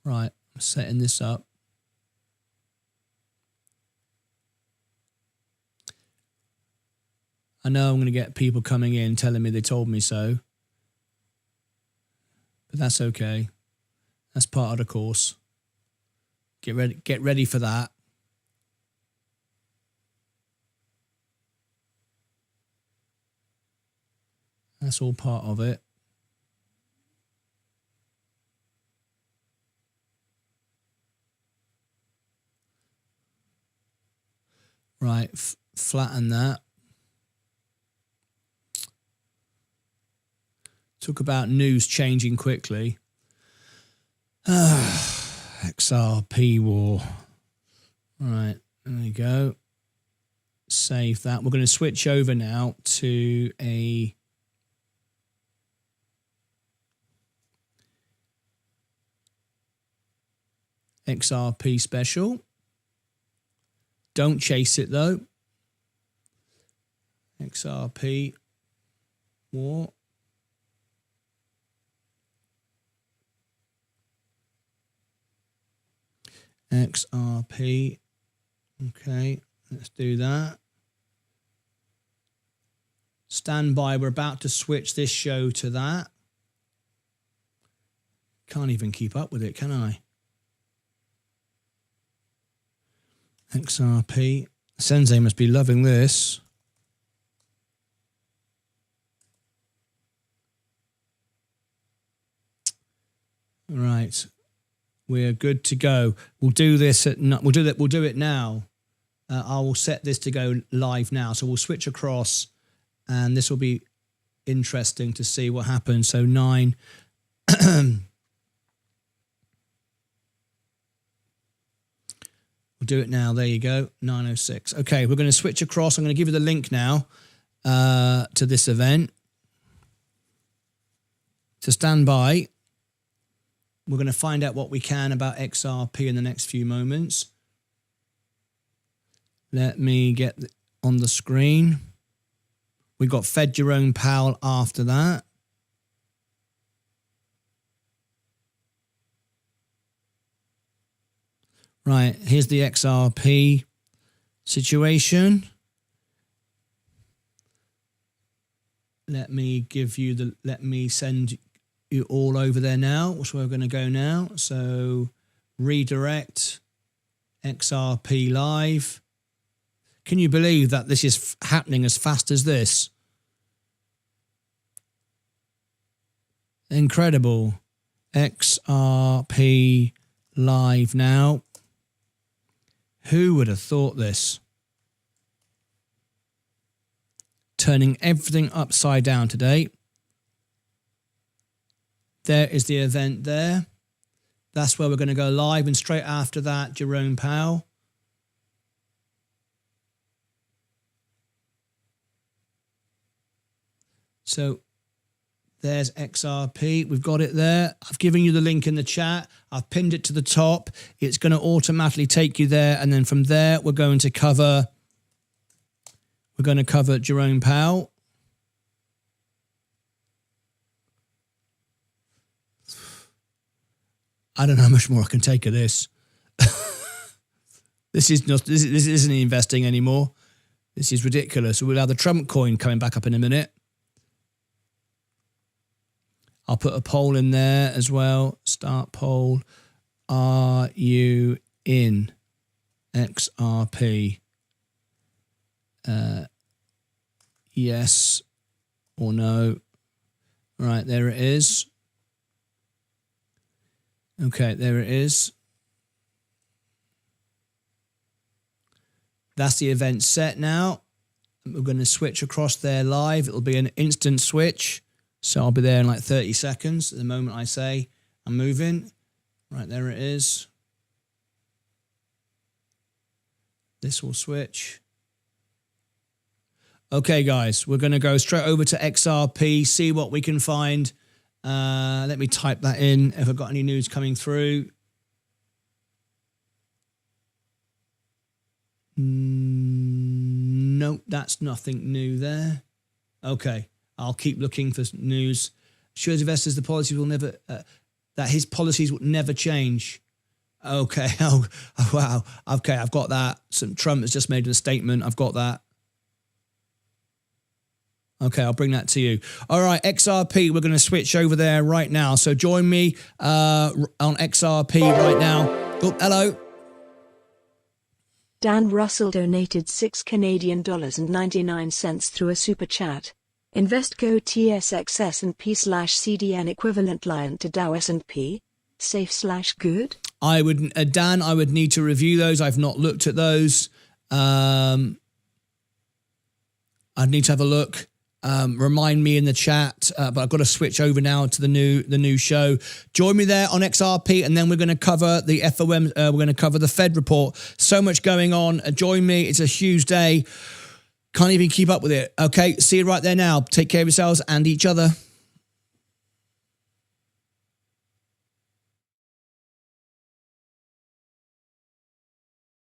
Right, I'm setting this up. I know I'm going to get people coming in telling me they told me so. But that's okay. That's part of the course. Get ready for that. That's all part of it. Right, flatten that. Talk about news changing quickly. XRP war. Right, there we go. Save that. We're going to switch over now to a XRP special. Don't chase it though. XRP war. XRP. Okay, let's do that. Stand by. We're about to switch this show to that. Can't even keep up with it, can I? XRP. Sensei must be loving this. Right. We're good to go. We'll do this we'll do it now. I will set this to go live now. So we'll switch across and this will be interesting to see what happens. So 9 We'll do it now. There you go. 9:06. Okay, we're going to switch across. I'm going to give you the link now to this event. So stand by. We're going to find out what we can about XRP in the next few moments. Let me get on the screen. We got Fed Jerome Powell after that. Right, here's the XRP situation. Let me send you all over there now. That's where we're going to go now. So redirect XRP live. Can you believe that this is happening as fast as this? Incredible. XRP live now. Who would have thought this? Turning everything upside down today. There is the event there. That's where we're going to go live. And straight after that, Jerome Powell. So there's XRP. We've got it there. I've given you the link in the chat. I've pinned it to the top. It's going to automatically take you there. And then from there, we're going to cover Jerome Powell. I don't know how much more I can take of this. This isn't investing anymore. This is ridiculous. We'll have the Trump coin coming back up in a minute. I'll put a poll in there as well. Start poll. Are you in XRP? Yes or no? Right, there it is. Okay, there it is. That's the event set now. We're going to switch across there live. It'll be an instant switch. So I'll be there in like 30 seconds. At the moment I say I'm moving. Right, there it is. This will switch. Okay, guys, we're going to go straight over to XRP, see what we can find. Let me type that in if I've got any news coming through. Nope, that's nothing new there. Okay, I'll keep looking for news. Assures investors the policies will never, that his policies will never change. Okay, oh wow. Okay, I've got that. Trump has just made a statement. I've got that. Okay, I'll bring that to you. All right, XRP, we're going to switch over there right now. So join me on XRP right now. Oh, hello. Dan Russell donated $6 Canadian and 99 cents through a super chat. InvestGo TSX S&P/CDN equivalent client to Dow S&P. Safe/good? I would, Dan, I would need to review those. I've not looked at those. I'd need to have a look. Remind me in the chat, but I've got to switch over now to the new show. Join me there on XRP, and then we're going to cover the FOM. We're going to cover the Fed report. So much going on. Join me. It's a huge day. Can't even keep up with it. Okay, see you right there now. Take care of yourselves and each other.